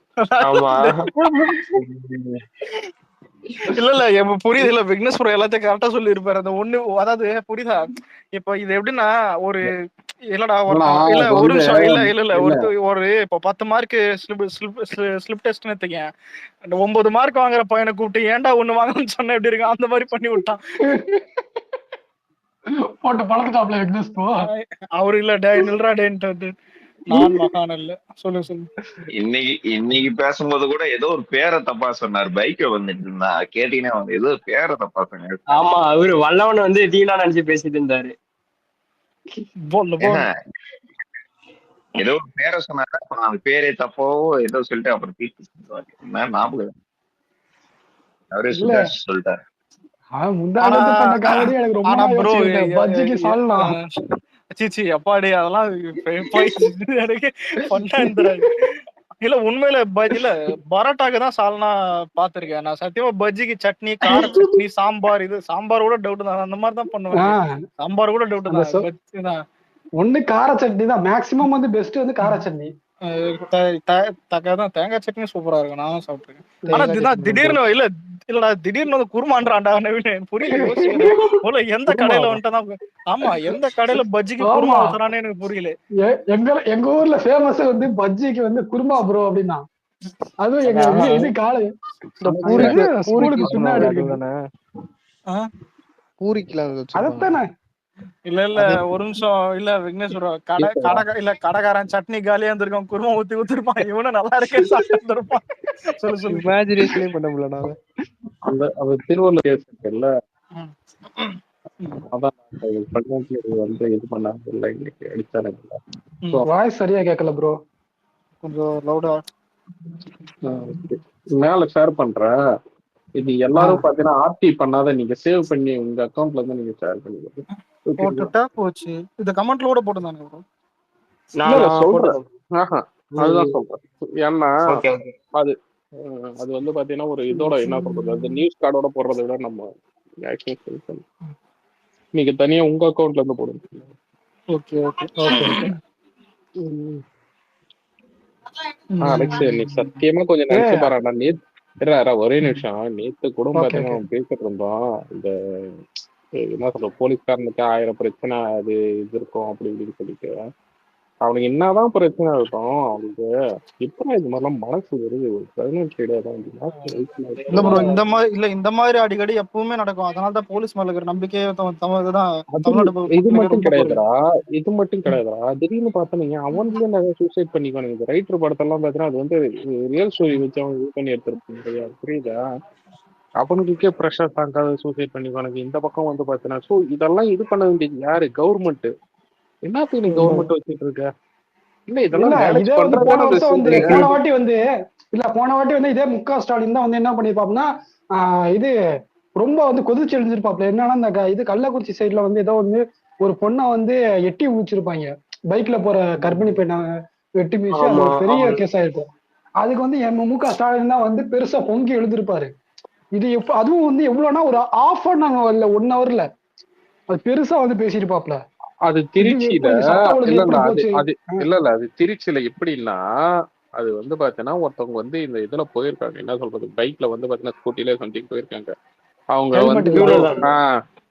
இல்ல புரியுது. இல்ல விக்னேஸ்வரர் எல்லாத்தையும் கரெக்டா சொல்லி இருப்பாரு. அந்த ஒண்ணு அதாவது புரியுதா? இப்ப இது எப்படின்னா ஒரு இல்லடா இல்ல ஒரு நிமிஷம் இல்ல ஒரு இப்போ 10 மார்க் ஸ்லிப் டெஸ்ட்னு எடுத்துக்க, 9 மார்க் வாங்குற பையனை கூப்பிட்டு ஏன்டா ஒண்ணு வாங்கணும்னு சொன்ன எப்படி இருக்கு அந்த மாதிரி பண்ணி விட்டான். போட்டு பழந்துட்டாப்ல விக்னேஷ் ப்ரோ. அவரு இல்ல டே நில்றா டேன்ட்டு நான் மகானல்ல சொல்லு. இன்னைக்கு பேசும்போது கூட ஏதோ ஒரு பேரை தப்பா சொன்னார். பைக்ல வந்துட்டு இருந்தா கேட்டீங்கன்னா வந்து ஏதோ பேரை தப்பா சொன்னாரு. ஆமா அவரு வல்லவன் வந்து தீனா நினைச்சு பேசிட்டு இருந்தாரு. ஏதோ ஒரு பேரை சொன்னாரு, அந்த பேரே தப்போ ஏதோ சொல்லிட்டு அப்புறம் தீர்த்து ஞாபகம் அவரே சொல்லிட்டாரு. சீச்சி அப்பாடி அதெல்லாம் இல்ல உண்மையில இல்ல பரோட்டாக்கு தான் சால்னா பாத்திருக்கேன் நான். சத்தியமா பஜ்ஜிக்கு சட்னி, கார சட்னி, சாம்பார், இது சாம்பார் கூட டவுட் தான். அந்த மாதிரி தான் பண்ணுவேன். சாம்பார் கூட டவுட் தான். ஒண்ணு கார சட்னி தான் மேக்ஸிமம் வந்து பெஸ்ட் வந்து கார சட்னி. தேங்காய் சட்னி சூப்பரா இருக்கும். நானும் சாப்பிட்டுருக்கேன். ஆனா திடீர்னு இல்லடா திடீர்னு வந்து குருமான்றான்டா நவீன். புரியல எந்த கடையில வந்துட்டு. ஆமா எந்த கடையில பஜ்ஜிக்கு குருமா ஊத்துறான்னு எனக்கு புரியல. எங்க ஊர்ல ஃபேமஸ் வந்து பஜ்ஜிக்கு வந்து குருமா ப்ரோ அப்படின்னா. அதுவும் எங்க இது காலை ஸ்கூலுக்கு பின்னாடி அதத்தானே. இல்ல ஒரு நிமிஷம் இல்ல விக்னேஸ்வரா கடைக்காரன் சட்னி காலியா இருந்திருக்கான், குருமா ஊத்தி ஊத்திருப்பான். இவனும் நல்லா இருக்கே சாப்பிட்டு இருப்பான். சொல்லு இமேஜினேஷனே பண்ண முடியல. அந்த திருவள்ளூர் இருக்குல்ல அதான் வந்து இது பண்ணாங்க இல்ல இன்னைக்கு அடிச்சானுங்க. வாய்ஸ் சரியா கேட்கல ப்ரோ, கொஞ்சம் லவுடா. மேல ஷேர் பண்றேன். இது எல்லாரும் பாத்தீங்கன்னா ஆர்டி பண்ணாத நீங்க சேவ் பண்ணி உங்க அக்கவுண்ட்ல இருந்து நீங்க ஷேர் பண்ணிடுங்க. போட்டுட்டா போச்சு. இந்த கமெண்ட்ல கூட போட்டுதானே ப்ரோ? சொல்றேன். அதுதான் சொல்றேன். ஏன்னா அது வந்து பாத்தீங்கன்னா ஒரு இதோட என்ன சொல்றது, அந்த நியூஸ் கார்டோட போடுறதை விட நம்ம மேக்ஸிமம் செல் பண்ணலாம். நீங்க தனியா உங்க அக்கௌண்ட்ல இருந்து போடுங்க. Okay okay okay okay. Alex நீ சத்தியமா கொஞ்சம் நினைச்சு பாருடா. நேத்து ஒரே நிமிஷம், நேத்து கூட பாத்தீங்கன்னா நம்ம பேசிட்டு இருந்தோம். இந்த என்ன சொல்ற, போலீஸ்காரனுக்கு 1000 பிரச்சனை அது இது இருக்கும் அப்படி இப்படின்னு சொல்லிட்டு. அவனுக்கு என்னதான் பிரச்சனை இருக்கும் அவனுக்கு, இப்ப இது மாதிரிலாம் மனசு வருது. ஒரு 17 இல்ல ப்ரோ, இந்த மாதிரி அடிக்கடி எப்பவுமே நடக்கும். அதனாலதான் போலீஸ் மேல இருக்கிற நம்பிக்கையே தமிழ்நாடு இது மட்டும் கிடையாதுடா, இது மட்டும் கிடையாதுடா. திடீர்னு பார்த்தீங்க அவன்லயே நிறைய சூசைட் பண்ணிக்குவானுங்க. இந்த ரைட்டர் படத்தெல்லாம் பார்த்தீங்கன்னா அது வந்து ரியல் ஸ்டோரி வச்சு அவன் இது பண்ணி எடுத்திருப்பாங்க, புரியுதா? அவனுக்கே ப்ரெஷர் தாங்காத சூசைட் பண்ணிக்குவானுங்க. இந்த பக்கம் வந்து பார்த்தீங்கன்னா ஸோ இதெல்லாம் இது பண்ண வேண்டியது யாரு? கவர்மெண்ட். என்னத்துக்கு நீ கவர்மெண்ட் வச்சுட்டு இருக்க? இல்ல இதெல்லாம் மேனேஜ் பண்றதே போன வாட்டி வந்து இதே முக ஸ்டாலின் தான் வந்து என்ன பண்ணிருப்பாப்னா, இது ரொம்ப வந்து கொதிச்சு எழுந்திருப்பாப்ல. என்னன்னா இந்த இது கள்ளக்குறிச்சி சைட்ல வந்து ஏதோ வந்து ஒரு பொண்ணை வந்து எட்டி முடிச்சிருப்பாங்க, பைக்ல போற கர்ப்பிணி பெண்ணை எட்டி மிதிச்சு, அது ஒரு பெரிய கேஸ் ஆயிருக்கும். அதுக்கு வந்து முக ஸ்டாலின் தான் வந்து பெருசா பொங்கி எழுந்திருப்பாரு. இது அதுவும் வந்து எவ்வளவுனா ஒரு ½ இல்ல 1 ஹவர்ல அது பெருசா வந்து பேசிருப்பாப்ல. அது திருச்சியில அது திருச்சியில எப்படின்னா, அது வந்து பாத்தீங்கன்னா ஒருத்தவங்க வந்து இந்த இதுல போயிருக்காங்க, என்ன சொல்றது, பைக்ல வந்து பாத்தீங்கன்னா ஸ்கூட்டில சம்திங் போயிருக்காங்க. அவங்க வந்து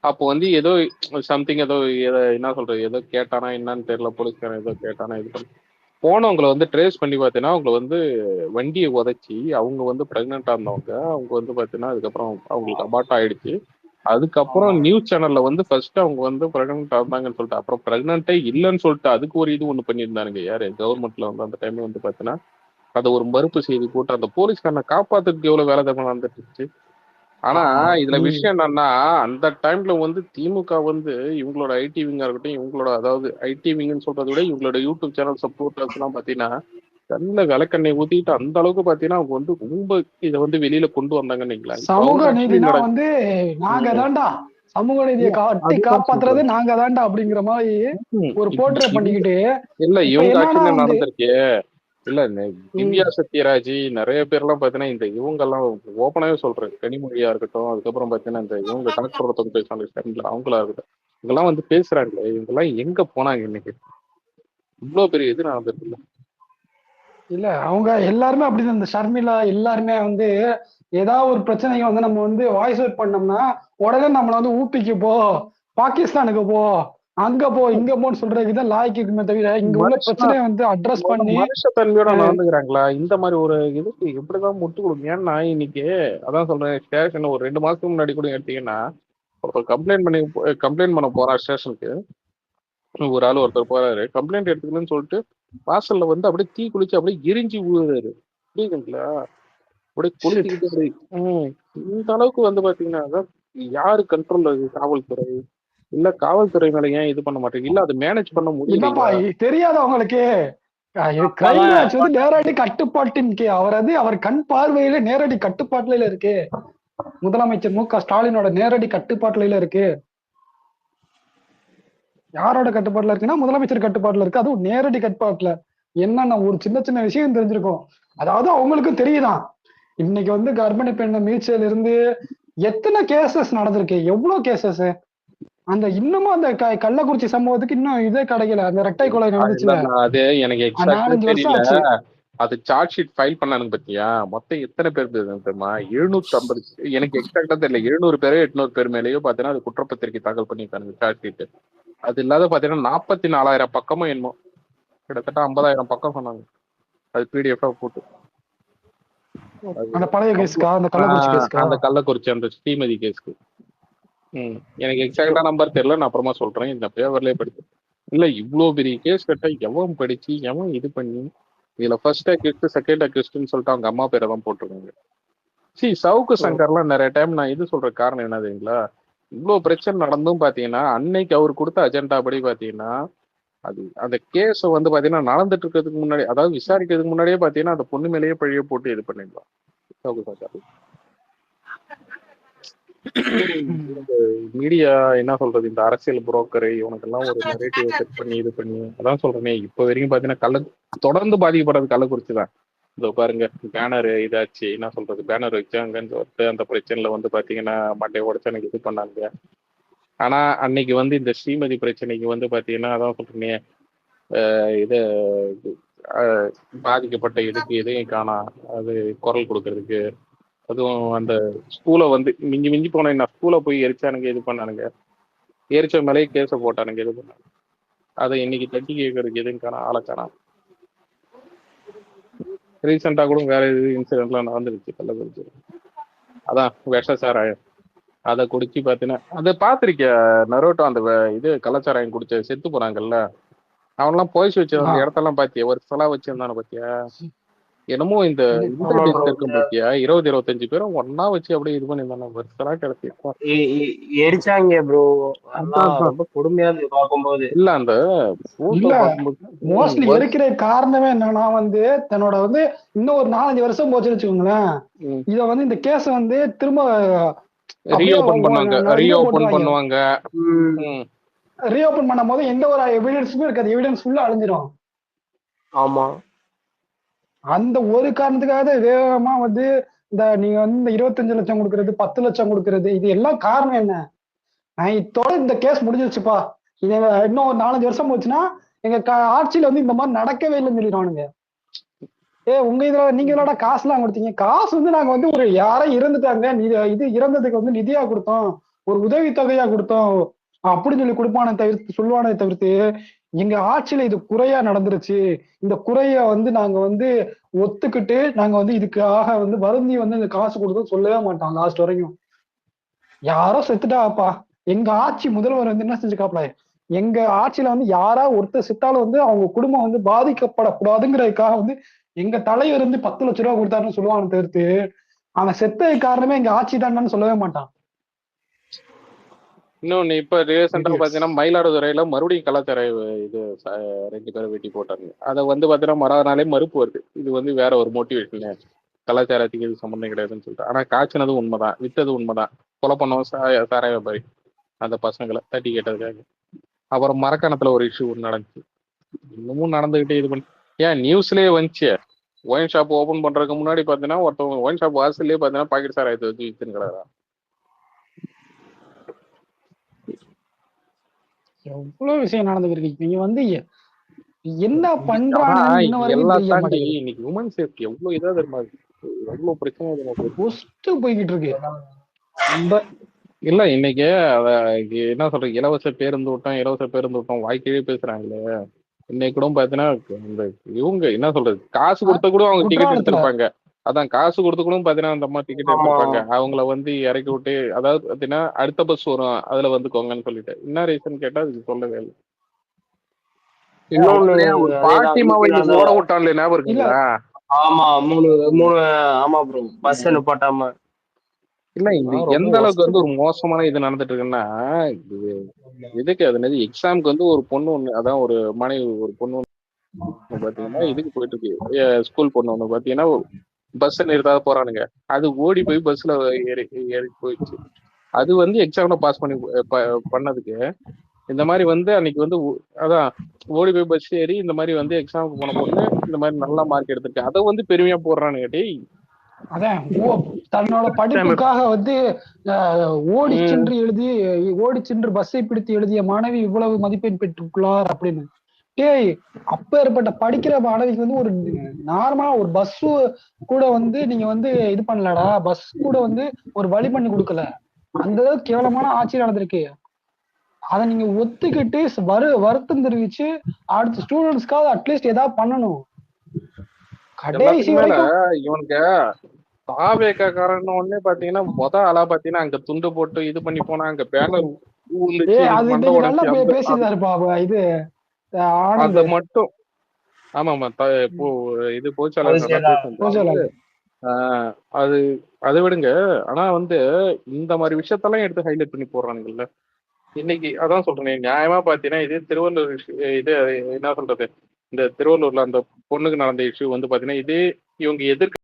அப்போ வந்து ஏதோ சம்திங் ஏதோ என்ன சொல்றது, ஏதோ கேட்டானா என்னன்னு தெரியல, போலீஸ்காரன் ஏதோ கேட்டானா இது பண்ணி போனவங்களை வந்து ட்ரேஸ் பண்ணி பார்த்தீங்கன்னா அவங்க வந்து வண்டியை உதைச்சி, அவங்க வந்து பிரெக்னெண்டா இருந்தவங்க, அவங்க வந்து பாத்தீங்கன்னா அதுக்கப்புறம் அவங்களுக்கு அபார்ட் ஆயிடுச்சு. அதுக்கப்புறம் நியூஸ் சேனல்ல வந்து ஃபர்ஸ்ட் அவங்க வந்து பிரெக்னென்ட் ஆனாங்கன்னு சொல்லிட்டு, அப்புறம் பிரெக்னென்ட்டே இல்லைன்னு சொல்லிட்டு அதுக்கு ஒரு இது ஒண்ணு பண்ணியிருந்தானுங்க. யாரு கவர்மெண்ட்ல வந்து அந்த டைம்ல வந்து பாத்தீங்கன்னா அதை ஒரு மறுப்பு செய்தி போட்டு அந்த போலீஸ்காரனை காப்பாத்துறதுக்கு எவ்வளவு வேலை தப்பு நடந்துட்டு இருந்துச்சு. ஆனா இதுல விஷயம் என்னன்னா, அந்த டைம்ல வந்து திமுக வந்து இவங்களோட ஐடி விங்கா இருக்கட்டும், இவங்களோட அதாவது ஐடி விங்னு சொல்றதை விட இவங்களோட யூடியூப் சேனல் சப்போர்ட்டர்ஸ் எல்லாம் பாத்தீங்கன்னா நல்ல விளக்கெண்ணெய் ஊத்திட்டு அந்த அளவுக்கு பாத்தீங்கன்னா அவங்க வந்து ரொம்ப இதை வந்து வெளியில கொண்டு வந்தாங்கன்னு. சமூக நீதினா வந்து நாங்க தான்டா சமூக நீதியை காப்பாத்துறது நாங்க தான்டா அப்படிங்கிற மாதிரி ஒரு போர்ட்ரே பண்ணிக்கிட்டு. இல்ல இவங்க ஆட்சியில நடந்திருக்கு. இல்ல திவ்யா சத்யராஜ் நிறைய பேர் எல்லாம் பாத்தீங்கன்னா இந்த இவங்க எல்லாம் ஓப்பனாவே சொல்றேன், கனிமொழியா இருக்கட்டும், அதுக்கப்புறம் பாத்தீங்கன்னா இந்த இவங்க கணக்கு ஒருத்தவங்க பேசுவாங்க அவங்களா இருக்கட்டும், இவங்கெல்லாம் வந்து பேசுறாங்களே, இவங்கெல்லாம் எங்க போனாங்க இன்னைக்கு? இவ்வளவு பெரிய இது நடந்திருக்கு. இல்ல அவங்க எல்லாருமே அப்படிதான். இந்த ஷர்மிளா எல்லாருமே வந்து ஏதாவது ஒரு பிரச்சனைக்கு வந்து நம்ம வந்து வாய்ஸ் அவுட் பண்ணோம்னா உடனே நம்மள வந்து ஊப்பிக்கு போ, பாகிஸ்தானுக்கு போ, அங்க போ, இங்க போன்னு சொல்றதுக்குதான் லாய்க்குமே தவிர இங்க உள்ள பிரச்சனையை வந்து அட்ரஸ் பண்ணி மனுஷத்தன்மையோட நடந்துக்கிறாங்களா? இந்த மாதிரி ஒரு இதுக்கு எப்படிதான் முட்டு கொடுங்க? ஏன்னா இன்னைக்கு அதான் சொல்றேன், ஸ்டேஷன் ஒரு 2 மாசத்துக்கு முன்னாடி கூட எடுத்தீங்கன்னா ஒருத்தர் கம்ப்ளைண்ட் பண்ண போறான் ஸ்டேஷனுக்கு. ஒரு ஆள் ஒருத்தர் போறாரு கம்ப்ளைண்ட் எடுத்துக்கணும்னு சொல்லிட்டு, வாசல்ல வந்து அப்படியே தீ குளிச்சு அப்படியே எரிஞ்சு விழுறாரு, புரியுதுங்களா? அப்படியே கொளுத்திக்கிட்டு அப்படி இந்த அளவுக்கு வந்து பாத்தீங்கன்னா யாரு கண்ட்ரோல்ல இருக்கு? காவல்துறை. இல்ல காவல்துறை மேல ஏன் இது பண்ண மாட்டேங்க? இல்ல அதை மேனேஜ் பண்ண முடியல. தெரியாது அவங்களுக்கு. நேரடி கட்டுப்பாட்டின் அவர் கண் பார்வையில நேரடி கட்டுப்பாட்டுல இருக்கு. முதலமைச்சர் மு க ஸ்டாலினோட நேரடி கட்டுப்பாட்டுல இருக்கு. யாரோட கட்டுப்பாட்டுல இருக்குன்னா முதலமைச்சர் கட்டுப்பாட்டுல இருக்கு. அதுவும் நேரடி கட்டுப்பாட்டுல. என்னன்னா ஒரு சின்ன சின்ன விஷயம் தெரிஞ்சிருக்கும். அதாவது அவங்களுக்கும் தெரியுதான், இன்னைக்கு வந்து கர்ப்பிணி பெண்ணை மீட்சியில இருந்து எத்தனை கேசஸ் நடந்திருக்கு, எவ்வளவு கேசஸ். அந்த இன்னமும் அந்த கள்ளக்குறிச்சி சம்பவத்துக்கு இன்னும் இதே கிடைக்கல. அந்த ரெட்டை கொலை நடந்துச்சுல, அது எனக்கு எக்ஸாக்ட்டா தெரியல. அது சார்ஜ் ஷீட் ஃபைல் பண்ணானுங்க பத்தியா, மொத்தம் எத்தனை பேர் தெரியுமா? 750. எனக்கு எக்ஸாக்ட்டா தெரியல, 700 பேரோ 800 பேர் மேலேயோ பாத்தீங்கன்னா அது குற்றப்பத்திரிகை தாக்கல் பண்ணிருக்காங்க சார்ஜ் ஷீட். அது இல்லாத பாத்தீங்கன்னா 44,000 பக்கமும் என்னமோ, கிட்டத்தட்ட 50,000 பக்கம் சொன்னாங்க. அது பிடிஎஃப் போட்டு அந்த பழைய கேஸ்க்கா, அந்த கள்ளக்குறிச்சி அந்த ஸ்ரீமதி கேஸ்க்கு. எனக்கு எக்ஸாக்டா நம்பர் தெரியல, நான் அப்புறமா சொல்றேன். இந்த பேப்பர்லயே படிச்சு இல்ல இவ்வளவு பெரிய கேஸ் கட்ட எவன் படிச்சு எவன் இது பண்ணி இதுல ஃபர்ஸ்ட் அக்யூஸ்ட் செகண்ட் அக்யூஸ்ட்னு சொல்லிட்டு அவங்க அம்மா பேரை தான் போட்டிருக்காங்க. சவுக்கு சங்கர்லாம் நிறைய டைம் நான் இது சொல்ற காரணம் என்ன தெரியுங்களா? இவ்வளவு பிரச்சனை நடந்தும் பாத்தீங்கன்னா அன்னைக்கு அவர் கொடுத்த அஜெண்டா படி பாத்தீங்கன்னா அது அந்த கேஸை வந்து பாத்தீங்கன்னா நடந்துட்டு இருக்கிறதுக்கு முன்னாடி, அதாவது விசாரிக்கிறதுக்கு முன்னாடியே பாத்தீங்கன்னா அந்த பொண்ணு மேலேயே பழிய போட்டு இது பண்ணிடலாம் சவுக்கு சங்கர். மீடியா என்ன சொல்றது, இந்த அரசியல் புரோக்கரை இவனுக்கெல்லாம் ஒரு நரேட்டிவ் செட் பண்ணி இது பண்ணி, அதான் சொல்றேனே இப்ப வரைக்கும் பாத்தீங்கன்னா தொடர்ந்து பாதிக்கப்படுறது கள்ளக்குறிச்சி தான். இதோ பாருங்க பேனர் இதாச்சு, என்ன சொல்றது, பேனர் வச்சாங்கன்னு சொல்லிட்டு அந்த பிரச்சனையில வந்து பாத்தீங்கன்னா மண்டையை உடைச்சு எனக்கு இது பண்ணாங்க. ஆனா அன்னைக்கு வந்து இந்த ஸ்ரீமதி பிரச்சனைக்கு வந்து பாத்தீங்கன்னா அதான் சொல்றேனே, இது பாதிக்கப்பட்ட இதுக்கு எதையும் காணா, அது குரல் கொடுக்கறதுக்கு. அதுவும் அந்த ஸ்கூலை வந்து மிஞ்சி மிஞ்சி போன என்ன ஸ்கூலை போய் எரிச்சானுங்க, இது பண்ணானுங்க, எரிச்ச மேலேயே கேஸை போட்டானுங்க, இது பண்ணாங்க. அதை இன்னைக்கு தட்டி கேட்கறதுக்கு எதுவும் காணா, ஆளை காணா. ரீசெண்டா கூட வேற இது இன்சிடென்ட்லாம் நடந்துருச்சு கள்ளக்குறிச்சி. அதான் விஷ சாராயம் அதை குடிச்சு பாத்தீங்கன்னா அதை பாத்திருக்கிய நரோட்டோ, அந்த இது கள்ளச்சாராயம் குடிச்ச செத்து போறாங்கல்ல, அவன்லாம் போய்ச்சி வச்சிருந்த இடத்தெல்லாம் பாத்தியா, ஒரு சிலா வச்சிருந்தானு பாத்தியா, என்னமோ இந்த டெஸ்ட் இருக்கும் பாத்தியா, 20-25 பேரும் ஒன்னா வச்சு அப்படியே இது பண்ணிருந்தானே, ஒரு சிலா கிடச்சி எரிச்சாங்க ப்ரோ. ரொம்ப கொடுமையா இருக்கு பார்க்கும்போது. இல்ல அந்த மோஸ்ட்லி எரிக்கிற காரணமே என்னன்னா வந்து தன்னோட வந்து இன்னும் ஒரு 4-5 வருஷம் போச்சுன்னு வச்சுக்கோங்களேன், இத வந்து இந்த கேஸ வந்து திரும்ப ரீஓபன் பண்ணுவாங்க. ரீஓபன் பண்ணும் போது எந்த ஒரு எவிடன்ஸுமே இருக்காது, எவிடன்ஸ் ஃபுல்லா அழிஞ்சிரும். ஆமா, அந்த ஒரு காரணத்துக்காக வேகமா வந்து இந்த நீங்க வந்து இந்த 25 லட்சம் கொடுக்கறது, 10 லட்சம் கொடுக்கறது, இது எல்லாம் காரணம் என்ன? நான் இதோட இந்த கேஸ் முடிஞ்சிருச்சுப்பா, இது இன்னும் ஒரு 4-5 வருஷம் போச்சுன்னா எங்க ஆட்சியில வந்து இந்த மாதிரி நடக்கவே இல்லைன்னு சொல்லிடுவானுங்க. உங்க இதுல நீங்க இதோட காசு எல்லாம் கொடுத்தீங்க, காசு வந்து நாங்க வந்து ஒரு யாரோ இறந்துட்டாங்க, இது இறந்ததுக்கு வந்து நிதியா கொடுத்தோம், ஒரு உதவி தொகையா கொடுத்தோம் அப்படின்னு சொல்லி கொடுப்பானே தவிர்த்து சொல்லுவானே தவிர்த்து எங்க ஆட்சியில இது குறையா நடந்துருச்சு, இந்த குறைய வந்து நாங்க வந்து ஒத்துக்கிட்டு நாங்க வந்து இதுக்காக வந்து வருந்தி வந்து இந்த காசு கொடுத்தோம் சொல்லவே மாட்டோம். லாஸ்ட் வரைக்கும் யாரோ செத்துட்டாப்பா, எங்க ஆட்சி முதல்வர் வந்து என்ன செஞ்சுக்காப்ல, எங்க ஆட்சியில வந்து யாரா ஒருத்தர் செத்தாலும் வந்து அவங்க குடும்பம் வந்து பாதிக்கப்படக்கூடாதுங்கிறதுக்காக வந்து எங்க தலைவர் வந்து 10 லட்சம் ரூபாய் கொடுத்தாருன்னு சொல்லுவான்னு தவிர்த்து அவன் செத்தது காரணமே எங்க ஆட்சி தானு சொல்லவே மாட்டான். இன்னொன்னு இப்ப ரீசெண்டா பாத்தீங்கன்னா மயிலாடுதுறையில மறுபடியும் கலாச்சார இது 2 பேரை வெட்டி போட்டாங்க. அதை வந்து பாத்தீங்கன்னா மறாநாளே மறுப்பு வருது, இது வந்து வேற ஒரு மோட்டிவேஷன், கலாச்சாரத்துக்கு இது சம்பந்தம் கிடையாதுன்னு சொல்லிட்டு. ஆனா காய்ச்சினது உண்மைதான், வித்தது உண்மைதான், கொலை பண்ணவன் சாராய வியாபாரி அந்த பசங்களை தட்டி கேட்டதுக்காக. அப்புறம் மரக்காணத்துல ஒரு இஷ்யூ நடந்துச்சு, இன்னமும் நடந்துகிட்டே இது பண்ணி ஏன் நியூஸ்லயே வந்துச்சு, ஒயின் ஷாப் ஓபன் பண்றதுக்கு முன்னாடி பாத்தீங்கன்னா ஒருத்தவங்க ஒயின் ஷாப் வாசல்லே பாத்தீங்கன்னா பாக்கெட் சாராயத்தை வச்சு வித்துன்னு கிடக்குறா. எவ்வளவு விஷயம் நடந்துருக்கு. நீங்க வந்து என்ன பண்றாங்க இன்னைக்கு உமன் சேஃப்டி எவ்வளவு இதா தெரியுமா, எவ்வளவு பிரச்சனை போய்கிட்டு இருக்கு. இல்ல இன்னைக்கு என்ன சொல்றது, இலவச பேருந்து விட்டோம் வாய்க்கே பேசுறாங்களே. இன்னைக்கு கூட பாத்தீங்கன்னா இந்த இவங்க என்ன சொல்றது, காசு கொடுத்த கூட அவங்க டிக்கெட் எடுத்திருப்பாங்க, அதான் காசு கொடுத்து கூட பாத்தீங்கன்னா அந்த அம்மா டிக்கெட் எடுத்திருப்பாங்க, அவங்கள வந்து இறக்கி விட்டு அதாவது பாத்தீங்கன்னா அடுத்த பஸ் வரும் அதுல வந்துக்கோங்கன்னு சொல்லிட்டு. என்ன ரீசன் கேட்டா அதுக்கு சொல்லவே இல்லை. இன்னொன்னு பாட்டிமாவை ஓட விட்டான்ல, ஞாபகம் இருக்குங்களா? ஆமா, 3 ஆமா ப்ரோ, பஸ் நிப்பாட்டாம. இல்ல இது எந்த அளவுக்கு வந்து ஒரு மோசமான இது நடந்துட்டு இருக்குன்னா, இதுக்கு அது எக்ஸாமுக்கு வந்து ஒரு பொண்ணு ஒண்ணு, அதான் ஒரு மனைவி ஒரு பொண்ணு ஒண்ணு பாத்தீங்கன்னா இதுக்கு போயிட்டு இருக்கு, ஸ்கூல் பொண்ணு ஒண்ணு பாத்தீங்கன்னா பஸ் நிறுத்தாத போறானுங்க, அது ஓடி போய் பஸ்ல ஏறி போயிடுச்சு. அது வந்து எக்ஸாம்ல பாஸ் பண்ணதுக்கு இந்த மாதிரி வந்து அன்னைக்கு வந்து அதான் ஓடி போய் பஸ் ஏறி இந்த மாதிரி வந்து எக்ஸாமுக்கு போன பொண்ணு இந்த மாதிரி நல்லா மார்க் எடுத்திருக்கு, அதை வந்து பெருமையா போடுறானுங்க. டேய் அதான் தன்னோட படிப்புக்காக வந்து ஓடி சென்று பஸ்ஸை பிடித்து எழுதிய மாணவி இவ்வளவு மதிப்பெண் பெற்றுள்ளார் அப்படின்னு. டேய், அப்பேற்பட்ட படிக்கிற மாணவிக்கு வந்து ஒரு நார்மலா ஒரு பஸ் கூட வந்து நீங்க வந்து இது பண்ணலடா, பஸ் கூட வந்து ஒரு வழி பண்ணி கொடுக்கல, அந்த அளவுக்கு கேவலமான ஆட்சி நடந்திருக்கு. அதை நீங்க ஒத்துக்கிட்டு வருத்தம் தெரிவிச்சு அடுத்த ஸ்டூடெண்ட்ஸ்க்காக அட்லீஸ்ட் ஏதாவது பண்ணணும். கடைசி வரைக்கும் இவனுக்கு தாவேக்காரன்னு ஒண்ணே பாத்தீங்கன்னா ஆளா பாத்தீங்கன்னா அங்க துண்டு போட்டு இது பண்ணி போனா அங்க பேனர் பேசியிருந்தாருப்பா இது அத மட்டும். ஆமாமா, இது போச்சாளர் அது அதை விடுங்க. ஆனா வந்து இந்த மாதிரி விஷயத்தெல்லாம் எடுத்து ஹைலைட் பண்ணி போடுறானுங்கல்ல இன்னைக்கு. அதான் சொல்றேன், நியாயமா பாத்தீங்கன்னா இது திருவள்ளூர் இது என்ன சொல்றது, இந்த திருவள்ளூர்ல அந்த பொண்ணுக்கு நடந்த இஷ்யூ வந்து பாத்தீங்கன்னா இதே இவங்க எதிர்க்க